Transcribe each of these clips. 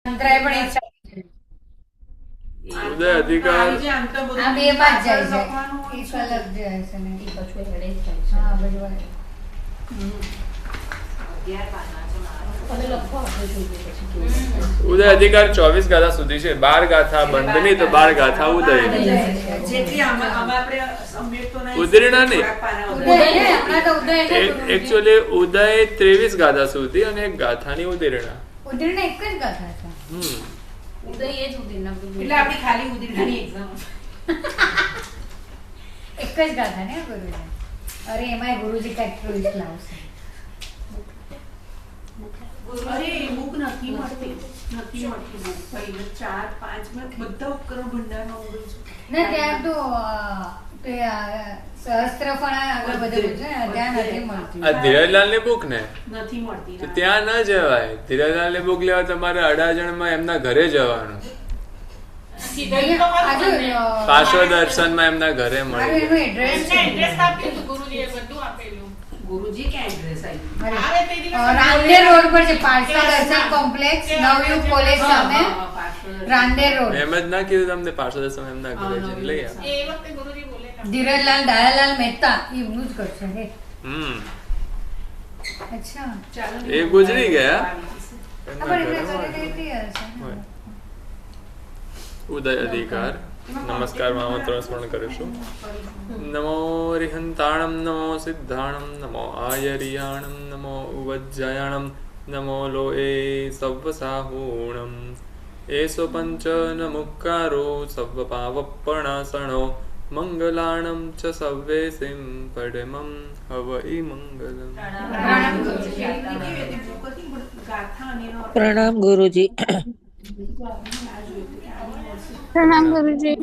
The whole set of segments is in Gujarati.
મંત્રાય પણ એક ઉદય અધિકાર આ બે માં જ જાય છે. એક અલગ જાય છે ને એ પાછું હેડે જ થાય છે. હા બધું તમે લખો આપણે જોઈએ પછી કેવું. ઉદય અધિકાર 24 ગાથા સુધી છે. 12 ગાથા બંધની તો 12 ગાથા ઉદય. ઉદયના નહીં. એકચ્યુઅલી ઉદય 23 ગાથા સુધી અને એક ગાથાની ઉદયના. ઉદીર્ણ એક જ ગાથા છે. ઉદય એ જ ઉદયના બધું. એટલે આપણી ખાલી ઉદીર્ણની એક્ઝામ એક જ ગાથા ને ગુરુજી. અરે એમાં ગુરુજી કઈક ટ્વિસ્ટ લાવશે. અરે બુક નથી મળતી બુક પહેલા 4-5 માં બધા ઉપકરણ ભંડારમાં ઉડે છે. ના ત્યાં તો તે સહસ્ત્રફળા આગળ બધું છે ને ત્યાં નથી મળતી. આ ધીરજલાલની બુક ને નથી મળતી તો ત્યાં ન જવાય. ધીરજલાલની બુક લેવા તમારે અડાજણમાં એમના ઘરે જવાનું. પાછો દર્શનમાં એમના ઘરે મળે. એનું એડ્રેસ ગુરુજી ક્યાં એડ્રેસ આપ્યું? રાંદેર રોડ પર છે. પાર્સા દર્શન કોમ્પ્લેક્સ નવયુગ કોલેજ સામે રાંદેર રોડ. એમ જ ના કીધું તમને પાછો દર્શન એમના ઘરે જઈને લઈ આવો. ધીરજલાલ દયાલાલ મહેતા એમનું જ કરશે હે. અચ્છા ચાલો એ ગુજરી ગયા. પણ એમને ઘરે રહેતી હશે ને. ઉદય અધિકાર નમસ્કારમાં આમંત્રણ સ્મરણ કરીશું. નમો રિહંતાણમ નમો સિદ્ધાણમ નમો આયરિયાણમ નમો ઉવજ્જયાણમ નમો લોએ સવ્વસાહૂણમ એસો પંચન મુક્કારો સવ્વપાવપણાસણો મંગલાણમ ચ સવ્વેસિમ પડમમ હવઈ મંગલમ. પ્રણામ ગુરુજી. પ્રણામ ગુરુજી.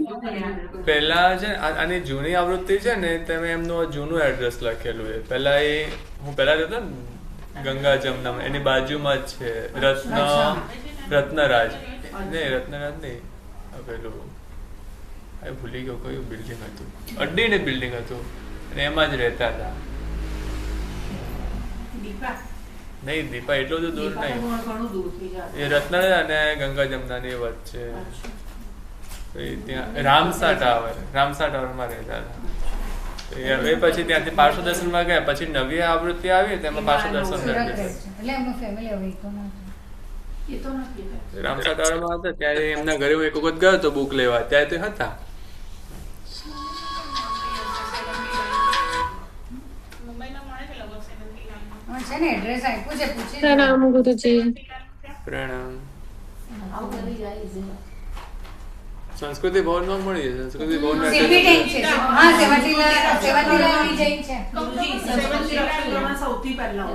પહેલા છે ને આની જૂની આવૃત્તિ છે ને તમે એમનું જૂનું એડ્રેસ લખેલું છે. પહેલા એ હું પહેલા જતો ને ગંગા જમના એની બાજુમાં જ છે રત્નરાજ નહીં રત્નરાજ નહીં પેલું ભૂલી ગયો કયું બિલ્ડિંગ હતું. અડ્ડીને બિલ્ડિંગ હતું અને એમાં જ રહેતા હતા. નહીં દીપા એટલું તો દૂર નહીં. એ રત્નરાજ અને ગંગા જમનાની વચ્ચે ત્યાં રામસા ટાવરમાં રહેતા હતા. એ પછી ત્યાંથી પાર્શ્વ દર્શનમાં ગયા. પછી નવી આવૃત્તિ આવી તેમાં પાર્શ્વ દર્શન એટલે એમનું ફેમિલી હવે તો નથી. રામસા ટાવરમાં હતા ત્યારે એમના ઘરે હું એક વખત ગયો તો બુક લેવા. ત્યારે તે હતા. છે ને એડ્રેસ આપ્યું છે પૂછી પ્રણામ ગુરુજી. પ્રણામ. આવું કરી જાય છે. સંસ્કૃતિ ભવનમાં મળી જશે. સંસ્કૃતિ ભવનમાં સીપી ટેન્ક છે. હા સેવંતીલાલની જૈન છે. સૌથી પહેલા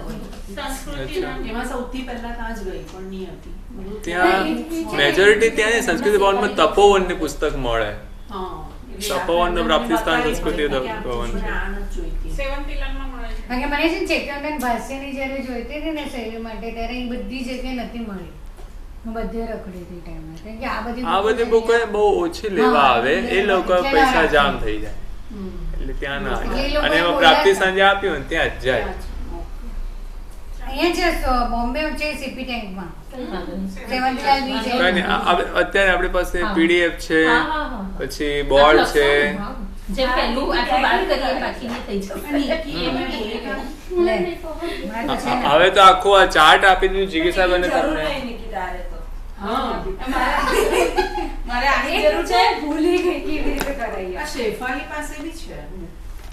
એમાં સૌથી પહેલા ત્યાં જ ગઈ પણ નહીં હતી. ત્યાં મેજોરિટી ત્યાં સંસ્કૃતિ ભવનમાં તપોવનની પુસ્તક મળે. તપોવન પ્રાપ્તિ સ્થાન સંસ્કૃતિ ભવન છે. કારણ કે મને છે ને ચેતનબેન ભાષ્યની જ્યારે જોઈતી હતી ને શૈલી માટે ત્યારે એ બધી જગ્યાએ નથી મળી. હું બધે રખડી હતી ટાઈમે. કારણ કે આ બધી બુકો બહુ ઓછી લેવા આવે. એ લોકો પૈસા જામ થઈ જાય એટલે ત્યાં ના જાય. અને એમાં પ્રાપ્તિ સાંજે આપ્યું ને ત્યાં જ જાય. અહીંયા છે બોમ્બે છે સીપી ટેન્કમાં સેવંતીલાલ બી છે. અત્યારે આપણી પાસે પીડીએફ છે પછી બોર્ડ છે. જે પહેલું આટલું બાર કરીએ બાકી નહીં થઈ લે. હવે તો આખું આ ચાર્ટ આપી દીધું જીગી સાહેબ અને તમને. મારે આની જરૂર છે. ભૂલી ગઈ કેવી રીતે કરાઈ. આ શેફાલી પાસે બી છે.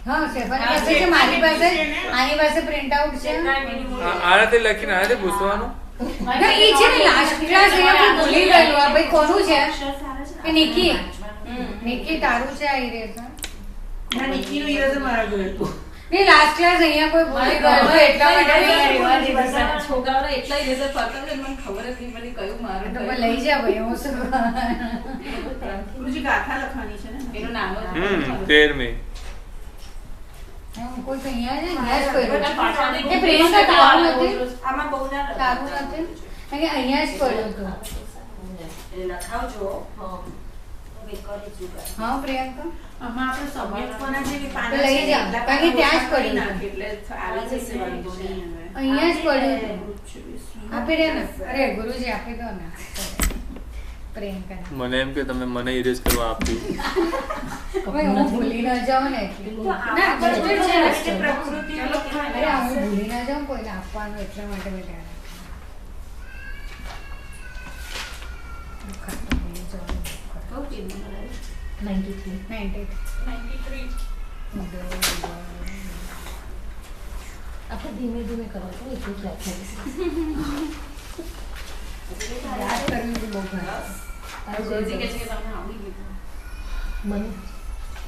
હા શેફાલી પાસે છે. મારી પાસે આની પાસે પ્રિન્ટ આઉટ છે. આનાથી લખીને આનાથી પૂછવાનું. ના એ છે ને લાસ્ટ ક્લાસ અહીંયા ભૂલી ગયેલું. આ ભાઈ કોનું છે એ નિકી. નિકી તારું છે આ ઇરેઝર. ના નિકીનું ઇરેઝર મારા જોડે હતું. નહીં લાસ્ટ ક્લાસ અહીંયા કોઈ ભૂલી ગયેલું એટલા માટે છોકરાઓ એટલા ઇરેઝર ફરતા મને ખબર જ નહીં પડી કયું મારું. તો લઈ જા ભાઈ હું શું ગુરુજી ગાથા લખવાની છે ને એનું નામ 13મી. કોઈ અહીંયા છે ગેસ કર્યો એ પ્રિયંકા તારું નથી. આમાં બહુ ના તારું નથી કારણ કે અહીંયા જ પડ્યું હતું. લખાવજો. હા પ્રિયંકા આમાં આપણે સબ્જેક્ટના જે તો પાના લઈ જા કારણ કે ત્યાં જ પડ્યું નાખે એટલે આવી જશે વાંધો નહીં હવે. અહીંયા જ પડ્યું હતું. આપી દે ને. અરે ગુરુજી આપી દો ને. પ્રિયંકા મને એમ કે તમે મને ઇરેઝ કરવા આપ્યું. હવે હું ભૂલી ના જાઉં ને એટલે. તો ના, આ બરાબર છે. છે પ્રકૃતિ અરે હું ભૂલી ના જાઉં કોઈને આપવાનું એટલા માટે મેં ધ્યાન રાખ્યું. ભૂલી જવાનું. ઓકે 93. 93. આપણે ધીમે ધીમે કરો તો એટલું જ રાખીએ. યાદ કરવું બી બહુ ઘણા. રોજી કહે છે કે તમને આવડી ગયું મને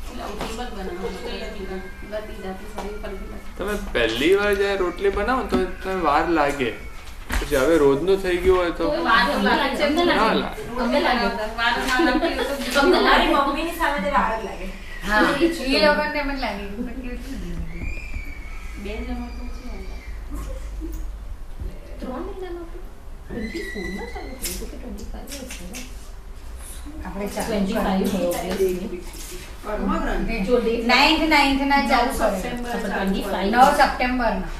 એટલે આવું ટેબલ બનાવવાનું બધી જાતિ સારી પલટી તમે પહેલી વાર જ્યારે રોટલી બનાવો ને તો તમે વાર લાગે, પછી હવે રોજનું થઈ ગયું હોય તો વાર લાગે છે. અમને ના લાગે. લાગે. અમને લાગે. તમને લાગે. મમ્મીની સામે તે વાર જ લાગે હા, એ લોકોને એમ જ લાગે પણ કેટલું ધીમે. બે જણ તો છે 3 મહિનામાં 24 માં ચાલુ થયું કે 25 હશે ને? આપણે 25 હોય obviously. જો date 9th ના ચાલુ કરે. સપ્ટેમ્બર આપણે 25 9 સપ્ટેમ્બર ના.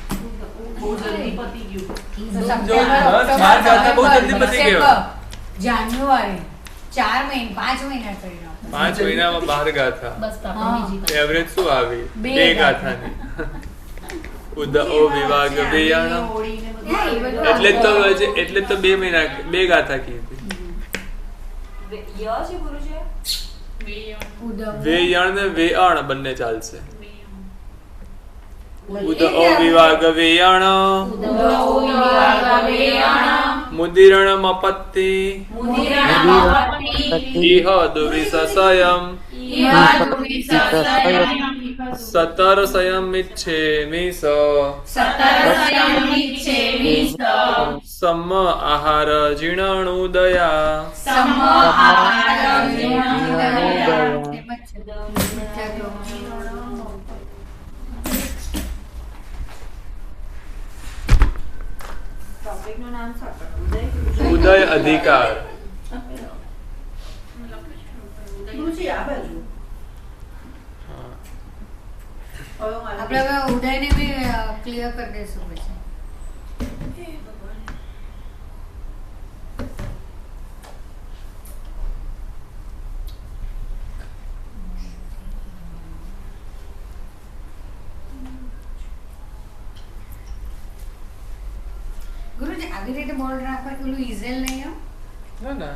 બહુ જલ્દી પતી ગયું તો જો, સપ્ટેમ્બર, હા, ઓક્ટોબર, ચાર જાતના બહુ જલ્દી નવેમ્બર, પતી ગયો. ડિસેમ્બર, જાન્યુઆરી 4 મહિના 5 મહિના કરી નાખો. 5 મહિનામાં 12 ગાથા. બસ તો હા. આપણે બીજી વાત. એવરેજ શું આવી? બે 2 ગાથાની. ઉદઓ વિવાગ વેયાણ. હોળીને બધું હા, એ બધું એટલે તો 2 મહિના 2 ગાથા કીધી. ય છે ગુરુજી ઉદમ. વેયાણ ને વેયાણ બંને ચાલશે. ઉદઓ એ વિવાગ વેયાણ મુદિરણ મપત્તિ ઇહ દુવિસસયમ સતરસયમિચ્છેમિ સ સમ આહાર જીર્ણોદયા ટોપિક નું નામ શું ઉદય અધિકાર. ગુરુજી આ બાજુ હા. આપણે હવે ઉદયને બી ક્લિયર કરી દઈશું પછી. ગુરુજી આવી રીતે બોર્ડ રાખવા પેલું ઈઝેલ નહીં આમ? ના ના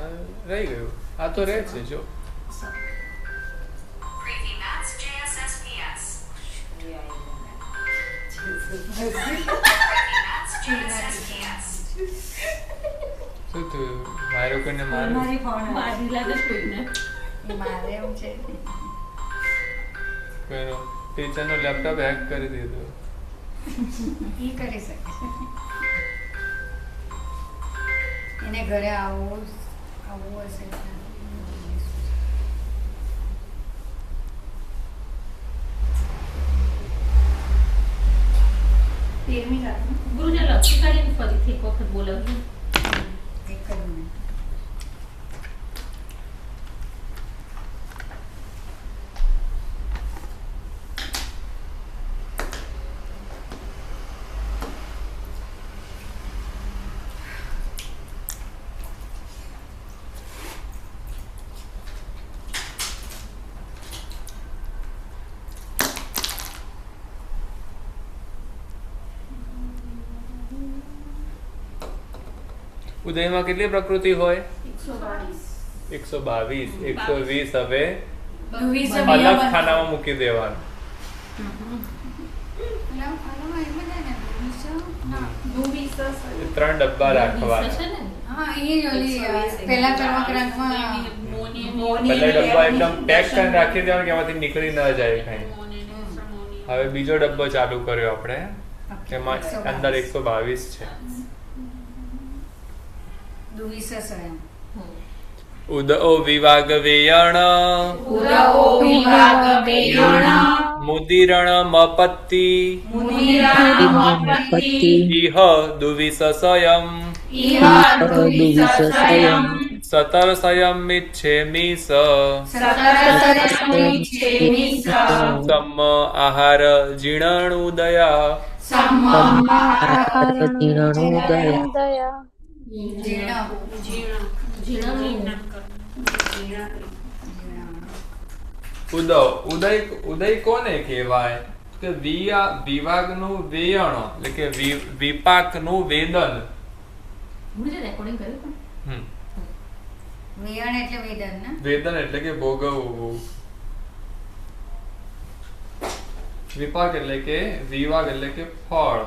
રહી ગયું. આ તો રહે છે જો. શું થયું? મારો કોઈને મારું? મારી લાગે કોઈને. મારે એમ છે કોઈનો ટીચરનો લેપટોપ હેક કરી દીધો. ઈ કરી શકે. એને ઘરે આવવું હશે. તેરમી રાત ગુરુજી લખી કાઢીને ફરીથી એક વખત બોલાવજો. એક જ મિનિટ. ઉદયમાં કેટલી પ્રકૃતિ હોય? 122 122. 120 હવે દુવિસમ અલગ નિયમ. ખાનામાં મૂકી દેવાનું. પેલા ખાનામાં એમ જ હોય ને, દુવિસમ? ના. દુવિસસ 3 ડબ્બા રાખવાના. છે ને? હા, એ જ ઓલી પેલા કર્મક્રમમાં પહેલા ડબ્બા એકદમ પેક કરીને રાખી દેવાનું કે એમાંથી નીકળી ન જાય કઈ. હવે બીજો ડબ્બો ચાલુ કર્યો આપણે. એમાં અંદર 122 છે. દુવિસસયમ. ઉદઓ વિવાગ વેયણ મુદિરણ મપત્તિ ઇહ દુવિસસયમ સતરસયમિચ્છેમિ સ સમ આહાર જીર્ણોદયા જીર્ણ. ઝીણા ઉદય ઉદય કોને કહેવાય કે વિભાગનું વેયણ એટલે કે વિપાકનું વેદન. હું જે રેકોર્ડિંગ કર્યું પણ વેયણ એટલે વેદન ને વેદન એટલે કે ભોગવવું. વિપાક એટલે કે વિભાગ એટલે કે ફળ.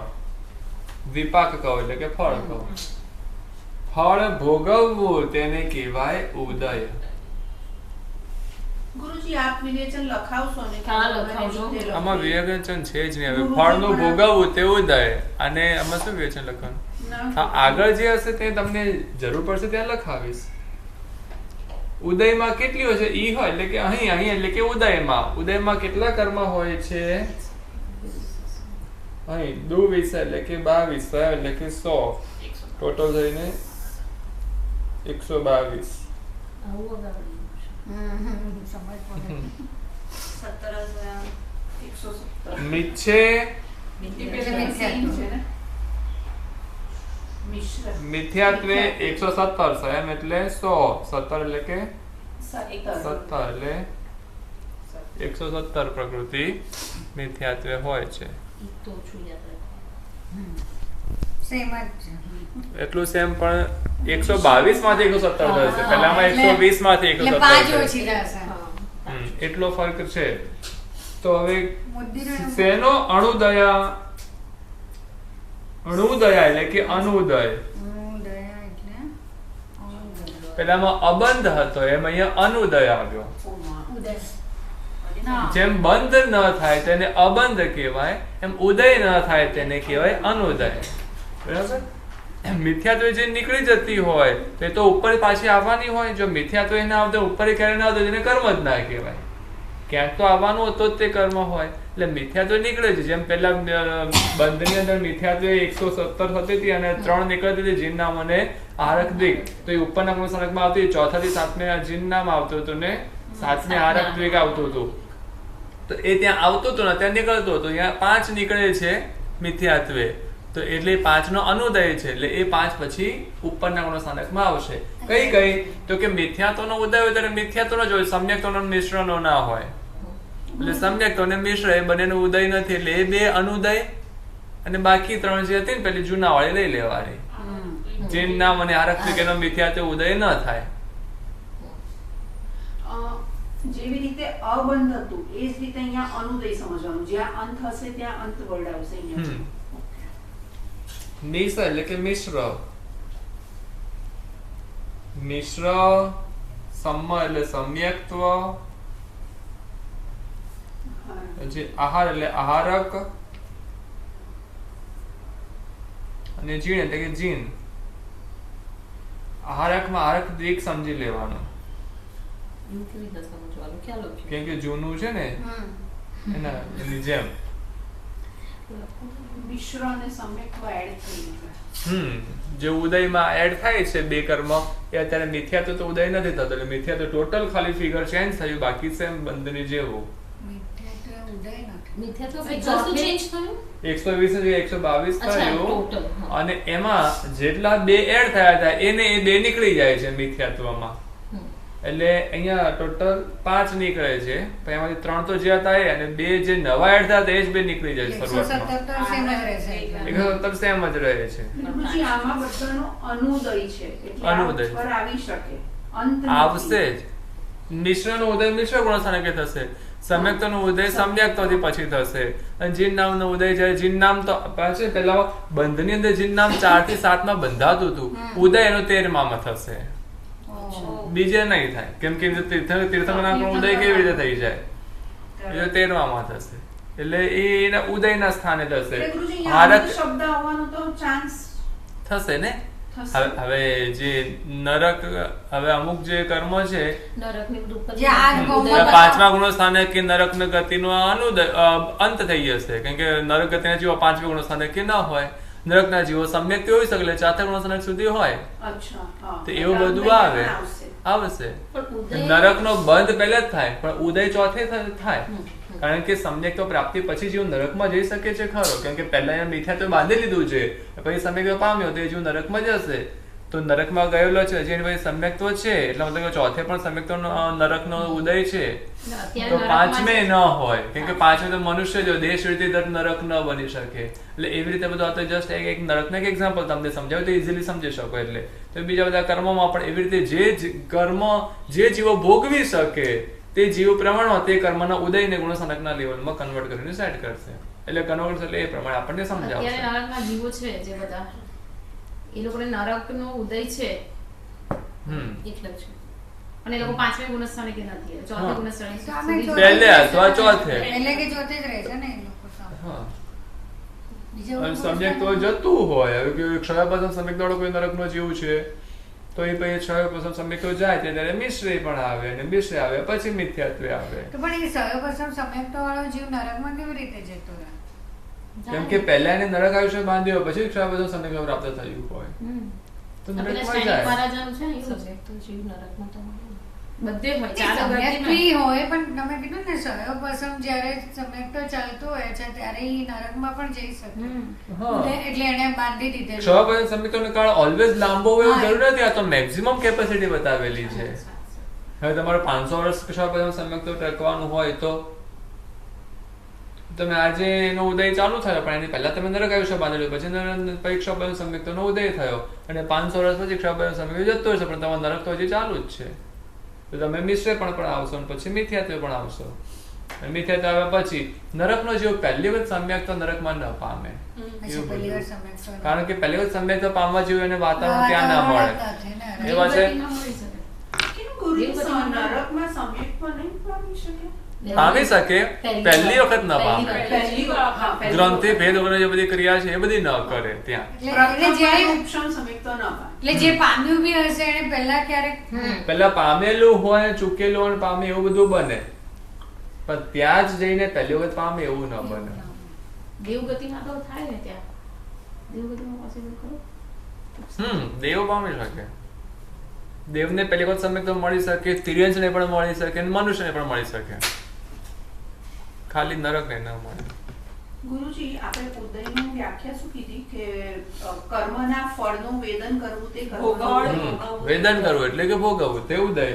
વિપાક કહો એટલે કે ફળ કહો. ફળ ભોગવવું તેને કહેવાય ઉદય. ગુરુજી આપ વિવેચન લખાવશો ને? હા, લખાવજો. આમાં વિવેચન છે જ નહીં. હવે ફળનું ભોગવવું તે ઉદય. અને આમાં શું વિવેચન લખવાનું? હા, આગળ જે હશે તે તમને જરૂર પડશે ત્યાં લખાવીશ. ઉદયમાં કેટલી હોય છે? ઈ હોય એટલે કે અહીં એટલે કે ઉદયમાં. ઉદયમાં કેટલા કર્મ હોય છે? અહીં 2 એટલે કે 22 એટલે કે 100 ટોટલ થઈને 122. આવું અગાઉ સમજ પડે 17,117 મિચ્છે મિથ્યાત્વે 117 છે એમ એટલે 100 17 એટલે કે 17 એટલે 117 પ્રકૃતિ મિથ્યાત્વે હોય છે. તો છું યાદ સેમ જ છે. એટલું સેમ પણ 122 માંથી 117 થશે. પહેલામાં 120 માંથી એટલે 117 પાંચ થશે. ઓછી થશે. એટલો ફરક છે. તો હવે બુદ્ધિનો શેનો અણુદય એટલે કે અનુદય. દયા એટલે પેલામાં અબંધ હતો એમ અહીંયા અનુદય આવ્યો. જેમ બંધ ન થાય તેને અબંધ કહેવાય એમ ઉદય ન થાય તેને કહેવાય અનુદય. બરાબર? મિથ્યાત્વ જે નીકળી જતી હોય તો એ તો ઉપર પાછી આવવાની હોય. જો મિથ્યાત્વ ના આવતો ઉપર ક્યારે ના આવતો તેને કર્મ જ ના કહેવાય. ક્યાંક તો આવવાનું હતો જ તે કર્મ હોય. એટલે મિથ્યાત્વ નીકળે છે. જેમ પેલા બંધની અંદર મિથ્યાત્વ 117 થતી હતી અને 3 નીકળતી હતી જીન નામ અને આરક દ્વિક. તો એ ઉપરના ગુણસનકમાં આવતી. ચોથા થી 7મે જીન નામ આવતું હતું ને 7મે આરક દ્વિક આવતું હતું. તો એ ત્યાં આવતું હતું ને ત્યાં નીકળતું હતું. ત્યાં 5 નીકળે છે મિથ્યાત્વે. તો એટલે 5 નો અનુદય છે. એટલે એ 5 પછી ઉપરના ગુણસ્થાનકમાં આવશે. કઈ તો કે મિથ્યાત્વનો ઉદય હોય ત્યારે મિથ્યાત્વનો જ હોય. સમ્યક્ત્વનો મિશ્રનો ના હોય. એટલે સમ્યક્ત્વ અને મિશ્ર એ બંનેનો ઉદય નથી. એટલે એ 2 અનુદય અને બાકી 3 જે હતી ને પેલી જૂના વાળી લઈ લેવાની. જેમ નામ અને આરક્ષિક એનો મિથ્યાત્વ ઉદય ન થાય. જેવી રીતે અબંધ હતું એ જ રીતે અહીંયા અનુદય સમજવાનું. જ્યાં અંત હશે ત્યાં અંત વર્ડ આવશે અહીંયા. મિશ્ર એટલે કે મિશ્ર. મિશ્ર સમ્મ એટલે સમ્યક્ત્વ. પછી આહાર એટલે આહારક અને જીણ એટલે કે જીન. આહારકમાં આહારક દ્વિક સમજી લેવાનું. એવું કેવી રીતે સમજવાનું? ખ્યાલ લખ્યું કેમ કે જૂનું છે ને એની જેમ મિશ્ર અને સમ્યક્ત્વ એડ થઈ જે ઉદયમાં એડ થાય છે 2 કર્મ એ અત્યારે મિથ્યાત્વ તો ઉદય નથી થતો. એટલે મિથ્યાત્વ ટોટલ ખાલી ફિગર ચેન્જ થયું. બાકી સેમ બંધની જેવું. મિથ્યાત્વ ફિગર શું ચેન્જ થયું? 120 ની 122 અચ્છા, થયું. total, હા. અને એમાં જેટલા 2 એડ થયા હતા એને એ 2 નીકળી જાય છે મિથ્યાત્વમાં. એટલે અહીંયા ટોટલ 5 નીકળે છે. પણ એમાંથી 3 તો જે હતા એ અને 2 જે નવા એડ થયા એ જ 2 નીકળી જાય શરૂઆતમાં. 117 સેમ જ રહે છે. ગુરુજી આમાં બધાનો અનુદય છે એટલે અનુદય. આ પર આવી શકે. અંત આવશે જ. મિશ્રનો ઉદય મિશ્ર ગુણસ્થાનકે થશે. સમ્યક્તનો ઉદય સમ્યક્તથી પછી થશે. અને જીન નામનો ઉદય જ્યારે જીન નામ તો પાછળ પહેલા બંધની અંદર જીન નામ 4 થી 7 માં બંધાતું હતું. ઉદય એનો 13માં થશે. બીજે નહીં થાય. કેમ કે તીર્થંકરના ઉદય કેવી રીતે થઈ જાય? એ 13માં થશે. એટલે એના ઉદયના સ્થાને થશે. હારક શબ્દ આવવાનો તો ચાન્સ થશે ને. હવે જે નરક હવે અમુક જે કર્મ છે નરકની ઉપર જે આ ગૌમાં 5મા ગુણ સ્થાને કે નરક ગતિનો અંત થઈ જશે. કેમ કે નરક ગતિના જીવો 5મા ગુણ સ્થાને કે ન હોય. નરકના જીવો સમ્યક હોઈ શકે એટલે 4થા ગુણ સ્થાનક સુધી હોય. તો એવું બધું આવશે. નરકનો બંધ પહેલા જ થાય પણ ઉદય ચોથે થાય. કારણ કે સમ્યક્ત્વ પ્રાપ્તિ પછી જીવ નરકમાં જઈ શકે છે ખરો. કેમ કે પહેલા અહીંયા મિથ્યાત્વ બાંધી લીધું છે. પછી સમ્યક્ત્વ પામ્યો તો એ જીવ નરકમાં જશે. તો નરકમાં ગયેલો છે હજી એની પાસે સમ્યક્ત્વ છે, એટલે મતલબ કે ચોથે પણ સમ્યક્ત્વ નરકનો ઉદય છે, અત્યારે તો નરકમાં પાંચમે જ- ન હોય, કેમ કે પાંચમે તો મનુષ્ય જો દેશ રીતે નરક ન બની શકે, એટલે એવી રીતે બધું. આ તો જસ્ટ એક નરકનું એક એક્ઝામ્પલ તમને સમજાવ્યું તો ઇઝીલી સમજી શકો. એટલે તો બીજા બધા કર્મોમાં પણ એવી રીતે જે કર્મ જે જીવો ભોગવી શકે તે જીવ પ્રમાણમાં તે કર્મના ઉદયને ગુણસનકના લેવલમાં કન્વર્ટ કરીને સેટ કરશે. એટલે કન્વર્ટ એટલે એ પ્રમાણે આપણને સમજાવશે. અત્યારે નરકમાં જીવો છે જે બધા, એ લોકોને નરકનો ઉદય છે એટલે જ છે. અને એ લોકો પાંચમે ગુણસ્થાને કે નથી, ચોથે હા. ગુણસ્થાને સામે સુધી- ચોથે પહેલે જ અથવા રહેશે. ચોથે. એટલે કે ચોથે જ રહેશે ને એ લોકો સામે. હા. બીજા અને કોઈ સમ્યક તો ગુણસ્થાન જતું હોય. હવે કે ક્ષયપસમ સમ્યક વાળો કોઈ નરકનો જીવ છે તો એ પછી ક્ષયપસમ સમ્યક તો જાય ત્યારે મિશ્રે પણ આવે, અને મિશ્રે આવે પછી મિથ્યાત્વે આવે. તો પણ એ સર્વપ્રથમ સમ્યક્ત વાળો જીવ નરકમાં કેવી રીતે જતો રહે? કેમ કે પહેલા એને નરક આયુષ્ય બાંધ્યો પછી ક્ષયપસમ સમ્યક પ્રાપ્ત થયું હોય હમ. તો આ પેલા નરકમાં સ્ટેનિક જાય. મહારાજાનું છે ને એવું છે, તો જીવ નરકમાં તો હોય. બધે હોય, ચાર સમ્યક્ત્વી હોય, પણ તમે કીધું ને સર્વપ્રથમ જ્યારે સમ્યક્ત ચાલતો હોય છે ત્યારે એ નરકમાં પણ જઈ શકે. હા. એટલે એને બાંધી દીધેલું. ક્ષયપસમ સમ્યકનો કાળ ઓલવેઝ લાંબો હોય એવું હા. જરૂર નથી. આ તો મેક્સિમમ કેપેસિટી બતાવેલી છે. હવે તમારે 500 વર્ષ ક્ષયપસમ સમ્યક તો ટકવાનું હોય તો તમે આજે એનો ઉદય ચાલુ થયો, પણ એની પહેલા તમે નરક આયુષ્ય બાંધેલું, પછી પરીક્ષા બળ સમ્યક્તનો ઉદય થયો, અને 500 વર્ષ પછી ક્ષયપસમ સમ્યક જતો રહેશે, પણ તમારો નરક તો હજી ચાલુ જ છે. તો તમે મિશ્રે પણ આવશો, અને પછી મિથ્યાત્વે પણ આવશો. અને મિથ્યાત્વે આવ્યા પછી નરકનો જીવ પહેલી વખત સમ્યક તો નરકમાં ન પામે. પછી એવું પહેલી વાર બધું. સમ્યક્ત વાળો. કારણ કે પહેલી વખત સમ્યક તો પામવા જેવું એને વાતાવરણ ત્યાં ના મળે. નથી ને. એવા છે. દેવગતિમાં મળી શકે. કેમ ગુરુ દેવગતિમાં ના. નરકમાં સમ્યક્ત્વ નહીં પામી શકે? પામી શકે, પહેલી વખત ન પામે. પહેલી વાર, હા, પહેલી ગ્રંથિ વખત. ભેદ વગેરે જે બધી ક્રિયા છે એ બધી ન કરે ત્યાં. એટલે જ્યારે ઉપશમ સમ્યક્ત્વ ન પામે. એટલે જે પામ્યું બી હશે એને પહેલા ક્યારેક પેલા પામેલું હોય, ચૂકેલું હોય, પામે એવું બધું બને, પણ ત્યાં જ જઈને પહેલી વખત પામે એવું ન બને. દેવગતિમાં તો થાય ને ત્યાં. દેવગતિમાં possible ખરું? દેવ પામી શકે. દેવને પહેલી વખત સમ્યક તો મળી શકે, તિર્યંશને પણ મળી શકે, અને મનુષ્યને પણ મળી શકે. ખાલી નરકને ન મળે. ગુરુજી, આપણે ઉદયની વ્યાખ્યા શું કીધી કે કર્મના ફળનું વેદન કરવું તે હમ. વેદન કરવું એટલે કે ભોગવવું તે ઉદય.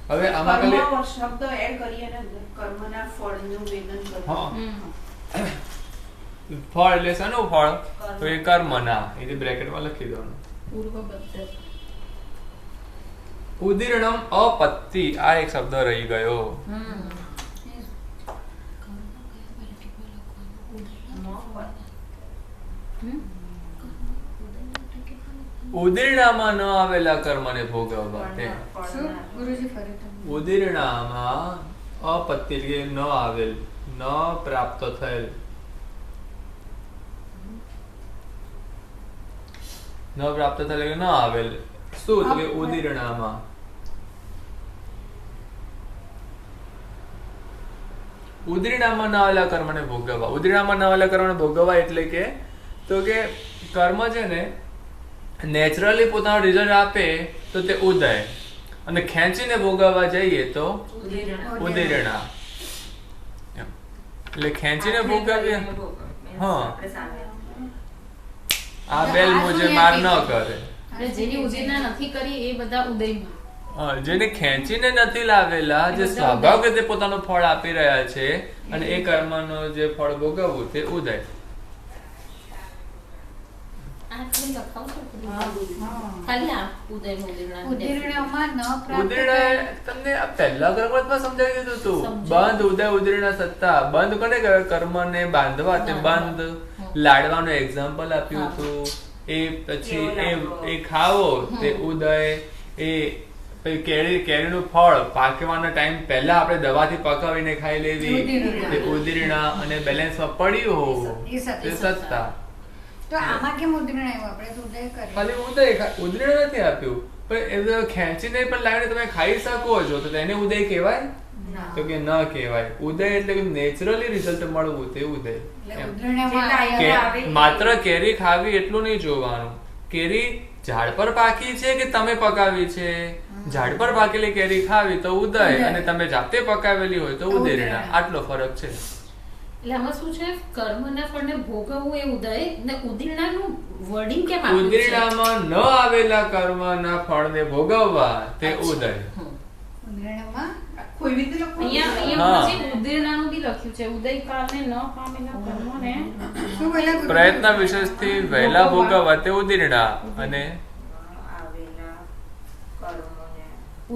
હવે આમાં ખાલી કર્મ શબ્દ એડ કરીએ ને, કર્મના ફળનું વેદન કરવું. હા. હમ. ફળ એટલે શાનું ફળ? તો એ કર્મના, એ બ્રેકેટમાં લખી દેવાનું. પૂર્વબદ્ધ. ઉદીર્ણમ અપત્તિ, આ એક શબ્દ રહી ગયો. ઉદીર્ણામાં ન આવેલા કર્મને ભોગવવા તે. શું ગુરુજી ફરી તમે? ઉદીર્ણામાં અપત્તિ એટલે કે ન આવેલ, ન પ્રાપ્ત થયેલ, ન પ્રાપ્ત થયેલ એટલે કે ન આવેલ. શું તો કે ઉદીર્ણામાં ઉદીર્ણામાં ન આવેલા કર્મને ભોગવવા. ઉદીર્ણામાં ન આવેલા કર્મને ભોગવવા એટલે કે તો કે કર્મ છે ને નેચરલી પોતાનો રિઝલ્ટ આપે તો તે ઉદય, અને ખેંચીને ભોગવવા જઈએ તો ઉદીર્ણા. એમ. એટલે ખેંચીને ભોગવીએ, હા, આ બેલ મુજે માર ન કરે. એટલે જેની ઉદયના નથી કરી એ બધા ઉદયમાં. હા, જેને ખેંચીને નથી લાવેલા, જે સ્વાભાવિક રીતે પોતાનું ફળ આપી રહ્યા છે, અને એ કર્મનો જે ફળ ભોગવવું તે ઉદય. આ ખાલી લખાવું છે? હા. ખાલી આ ઉદયમાં ઉદયના ઉદીર્ણમાં ન પ્રાપ્ત ઉદીર્ણા તમને આ પહેલા કર્મમાં સમજાવી દીધું હતું. સમજાવ્યું. બંધ ઉદય ઉદીર્ણા સત્તા. બંધ કોને કહેવાય? કર્મને બાંધવા, તે બંધ. લાડવાનું એક્ઝામ્પલ આપ્યું હતું. એ પછી એ ખાવો તે ઉદય. એ પછી કેરીનું ફળ પાકવાનો ટાઈમ પહેલા આપણે દવાથી પકાવીને ખાઈ લેવી ઉદીર્ણા. તે ઉદીર્ણા, અને બેલેન્સમાં પડ્યું હોવું એ સત્તા. તે સત્તા. તો આમાં કેમ ઉદીર્ણ આવ્યું? આપણે તો ઉદય કરીએ. ખાલી ઉદીર્ણ નથી આપ્યું, પણ એ ખેંચીને પણ લાવીને તમે ખાઈ શકો છો, તો તેને ઉદય કહેવાય? તો કે ન કહેવાય. ઉદય એટલે કે નેચરલી રિઝલ્ટ મળવું તે ઉદય. એટલે એમ. ઉદીર્ણમાં જેટલા આવ્યા. આવે. માત્ર કેરી ખાવી એટલું નહીં જોવાનું. કેરી ઝાડ પર પાકી છે કે તમે પકાવી છે? ઝાડ પર પાકેલી કેરી ખાવી તો ઉદય, અને તમે જાતે પકાવેલી હોય તો ઉદીર્ણા. આટલો ફરક છે. એટલે આમાં શું છે, કર્મના ફળને ભોગવવું એ ઉદય ને ઉદીર્ણાનું વર્ડિંગ કેમ આપ્યું છે? ઉદીર્ણામાં ન આવેલા કર્મના ફળને ભોગવવા તે ઉદય. ઉદાહરણમાં કોઈ રીતે લખવું? અહીંયા હા. પછી ઉદીર્ણાનું બી લખ્યું છે, ઉદયકાળને ન પામેલા કર્મોને શું બોલ્યા ગુરુજી? પ્રયત્ન વિશેષથી વહેલા ભોગવવા તે ઉદીર્ણા. અને આવેલા કર્મોને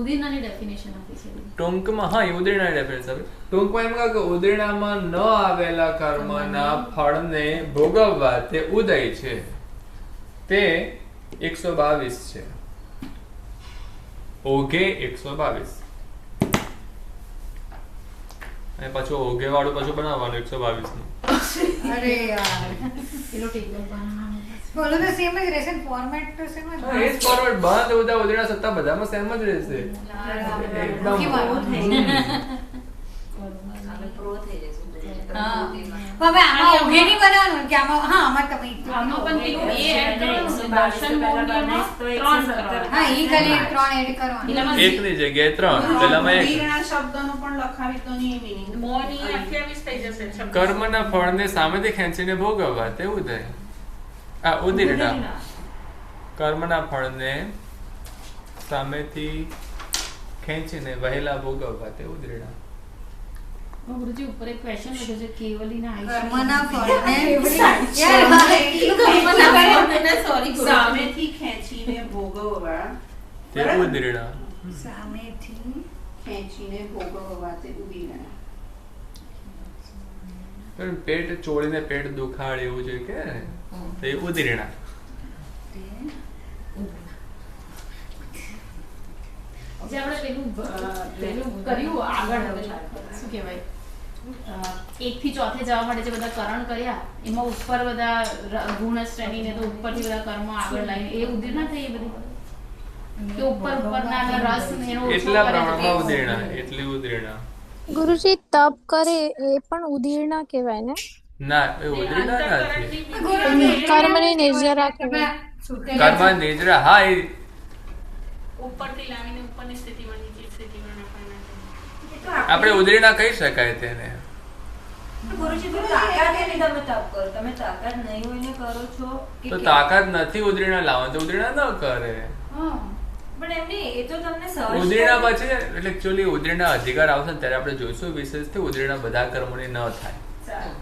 ઉદીર્ણાની ડેફિનેશન આપી છે. ટૂંકમાં હા એ ઉદીર્ણા ડેફિનેશન આપી. ટૂંકમાં એમ કહે કે ઉદીર્ણામાં ન આવેલા કર્મના ફળને ભોગવવા તે ઉદય છે. તે 122 છે. ઓઘે 122. અને પાછું ઓઘે વાળું પાછું બનાવવાનું 122 નું. અરે યાર પેલો ટેબલ બનાવવાનો. બોલો તો સેમ જ રહેશે ફોર્મેટ તો સેમ જ હા, એ જ ફોરવર્ડ બંધ ઉદા ઉદીર્ણા સત્તા બધામાં સેમ જ રહેશે. મૂકી મારો. આપણે પ્રો થઈ જશે. હા. હવે આમાં ઓઘે નહીં બનાવવાનું કે આમાં હા આમાં તમે આમાં પણ પેલું એ એડ કરવાનું છે, દર્શન મોહનીયમાં 3 કરવાના. હા ઈ ખાલી 3 એડ કરવાનું. પેલામાં એકની જગ્યાએ 3, પેલામાં 1. ઉદીર્ણા શબ્દનો પણ લખાવી તો નહીં meaning. મોહની 28 થઈ જશે. 26. કર્મના ફળને સામેથી ખેંચીને ભોગવવા તે ઉદય. આ ઉદીર્ણા. કર્મના ફળને સામેથી ખેંચીને વહેલા ભોગવવા તે ઉદીર્ણા. ગુરુજી ઉપર એક ક્વેશ્ચન લખ્યો છે, કેવલીના આયુષ્ય. કર્મના ફળને સોરી સામેથી ખેંચીને ભોગવવા તે ઉદીર્ણા. સામેથી ખેંચીને ભોગવવા તે ઉદીર્ણા. પણ પેટ ચોળીને પેટ દુખાડે એવું છે કે તે ઉદીર્ણા. જે આપણે પેલું કર્યું આગળ, હવે શું કહેવાય, 1 થી 4 જવા માટે જે બધા કરણ કર્યા એમાં ઉપર બધા ગુણ શ્રેણી ને તો ઉપરથી બધા કર્મ આગળ લાવીને એ ઉદીર્ણા થઈ, એ બધી કે ઉપરના રસ ને એનો ઓછો એટલા કરે છે. પ્રમાણમાં ઉદીર્ણા. એટલી ઉદીર્ણા. ગુરુજી તપ કરે એ પણ ઉદીર્ણા કહેવાય ને? ના એ ઉદીર્ણા નથી. કર્મની નિર્જરા કહેવાય. કર્મ નિજરા. હા એ ઉપરથી લાવીને ઉપરની સ્થિતિમાં નીચે સ્થિતિમાં નાખવાના. આપણે ઉદીર્ણા કહી શકાય તેને. ગુરુજી તો તાકાત એની તમે તપ કરો. તમે તાકાત નહીં હોય ને કરો છો કે તો તાકાત નથી ઉદીર્ણા લાવવાની તો ઉદીર્ણા ન કરે. હા. પણ એમ નહીં, એ તો તમને સહજ ઉદીર્ણા પછી એટલે એકચ્યુઅલી ઉદીર્ણા અધિકાર આવશે ને ત્યારે આપણે જોઈશું વિશેષથી ઉદીર્ણા બધા કર્મોની ન થાય. સારું.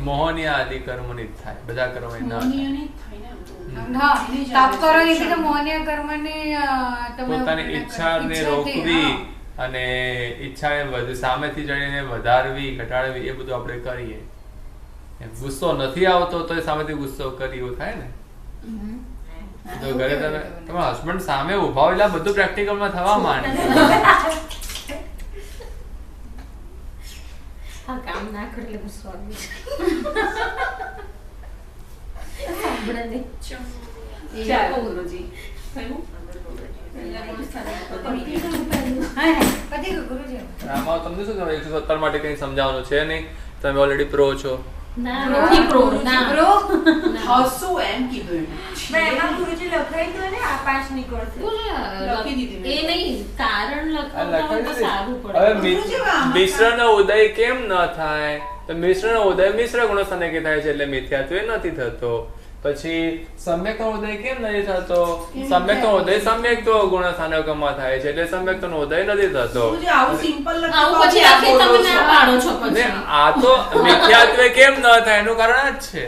મોહની આદિ કર્મોની જ થાય, બધા કર્મોની ન થાય. મોહનીયની થાય ને. હા તાપ કરો એ બી તો મોહનીય કર્મને તમે પોતાની ઈચ્છાને રોકવી અને ઈચ્છાને વધુ સામેથી જઈને વધારવી ઘટાડવી એ બધું આપણે કરીએ. એમ ગુસ્સો નથી આવતો તો સામેથી ગુસ્સો કરી એવું થાય ને. તો ઘરે તમે તમારા હસબન્ડ સામે ઉભા હોય એટલે આ બધું પ્રેક્ટિકલમાં થવા માંડે. આ કામ ના કરે એટલે ગુસ્સો આવે છે. ચાલો ગુરુજી. હા પતિ ગુરુજી આમાં તમને શું ખબર 170 માટે કંઈ સમજાવવાનું છે નહીં, તમે ઓલરેડી પ્રો છો. ના નથી પ્રો ના બ્રો હસું એમ કીધું એણે. પણ એમાં ગુરુજી લખાઈ દો ને આ 5 નીકળશે. લખી દીધી મેં. એ નહીં કારણ આ લખો તો લખાઈ સારું દીધી. હવે પડે. મિશ્રનો ઉદય કેમ ન થાય? તો મિશ્રનો ઉદય મિશ્ર ગુણો સ્થાને થાય છે એટલે મિથ્યાત્વ નથી થતો. પછી સમ્યકનો ઉદય કેમ નથી થતો? સમ્યકનો ઉદય સમ્યક્ત્વ ગુણ સ્થાનકમાં થાય છે એટલે સમ્યક્ત્વનો ઉદય નથી થતો. ગુરુજી આવું સિમ્પલ આવું પછી આખી તમે ના પાડો છો ને પછી. આ તો મિથ્યાત્વ કેમ ન થાય એનું કારણ આ જ છે.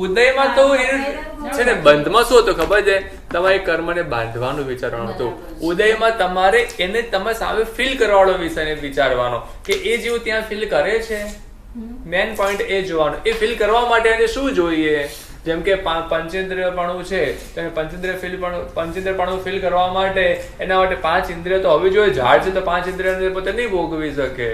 ઉદયમાં તો છે ને બંધમાં શું હતું ખબર છે? તમારે કર્મને બાંધવાનું વિચારવાનું હતું. ઉદયમાં તમારે એને તમે સામે ફીલ કરવાનો વિષયને વિચારવાનો કે એ જીવ ત્યાં ફીલ કરે છે. મેન પોઈન્ટ એ જોવાનો. એ ફીલ કરવા માટે એને શું જોઈએ? જેમ કે પંચેન્દ્રિયપણું છે તો પંચેન્દ્રિયપણું ફીલ કરવા માટે એના માટે 5 ઇન્દ્રિય તો હોવી જોઈએ. ઝાડ છે તો 5 ઇન્દ્રિય પોતે નહીં ભોગવી શકે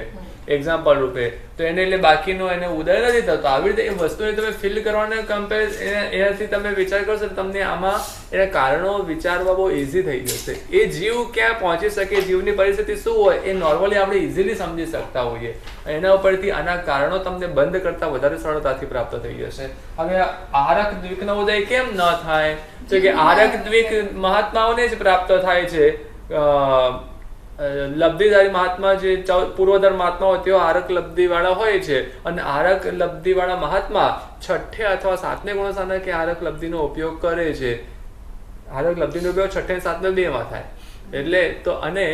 એક્ઝામ્પલ રૂપે, તો એને એટલે બાકીનો એને ઉદય નથી થતો. આવી રીતે એ વસ્તુને તમે ફીલ કરવાને કમ્પેર એનાથી તમે વિચાર કરશો તો તમને આમાં એના કારણો વિચારવા બહુ ઇઝી થઈ જશે. એ જીવ ક્યાં પહોંચી શકે, જીવની પરિસ્થિતિ શું હોય એ નોર્મલી આપણે ઇઝીલી સમજી શકતા હોઈએ. એના ઉપરથી આના કારણો તમને બંધ કરતા વધારે સરળતાથી પ્રાપ્ત થઈ જશે. હવે આરક દ્વિકનો ઉદય કેમ ન થાય? તો કે આરક દ્વિક મહાત્માઓને જ પ્રાપ્ત થાય છે. લબ્ધિધારી મહાત્મા જે પૂર્વધર્મ મહાત્મા હોય તેઓ આરક લબ્ધિ વાળા હોય છે, અને આરક લબ્ધિ વાળા મહાત્મા છઠ્ઠે અથવા સાતમે ગુણ સ્થાને કે આરક લબ્ધિનો ઉપયોગ કરે છે. આરક લબ્ધિનો ઉપયોગ છઠ્ઠે અને સાતમે બેમાં થાય. એટલે તો અને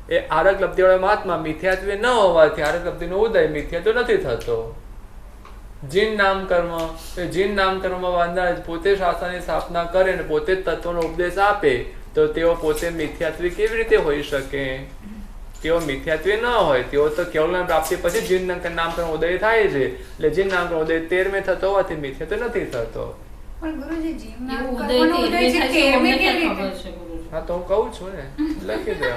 એ આરક લબ્ધિ વાળા મહાત્મા મિથ્યાત્વે ન હોવાથી આરક લબ્ધિનો ઉદય મિથ્યાત્વ નથી થતો. જીન નામ કર્મ, એ જીન નામ કર્મમાં બાંધનાર પોતે શાસ્ત્રની સ્થાપના કરે અને પોતે જ તત્વનો ઉપદેશ આપે તો તેઓ પોતે મિથ્યાત્વી કેવી રીતે હોઈ શકે? તેઓ મિથ્યાત્વી ન હોય, તેઓ તો કેવલ પ્રાપ્તિ પછી જીન નામ કર્મ ઉદય થાય છે. એટલે જીન નામ કર્મ ઉદય 13મે થતો હોવાથી મિથ્યાત્વ નથી થતો. પણ ગુરુજી જીન નામ એવું કર્મનો ઉદય ઉદય છે, 13મે કેવી ખબર રીતે? છે ગુરુજી. હા તો હું કહું છું ને, લખી દે.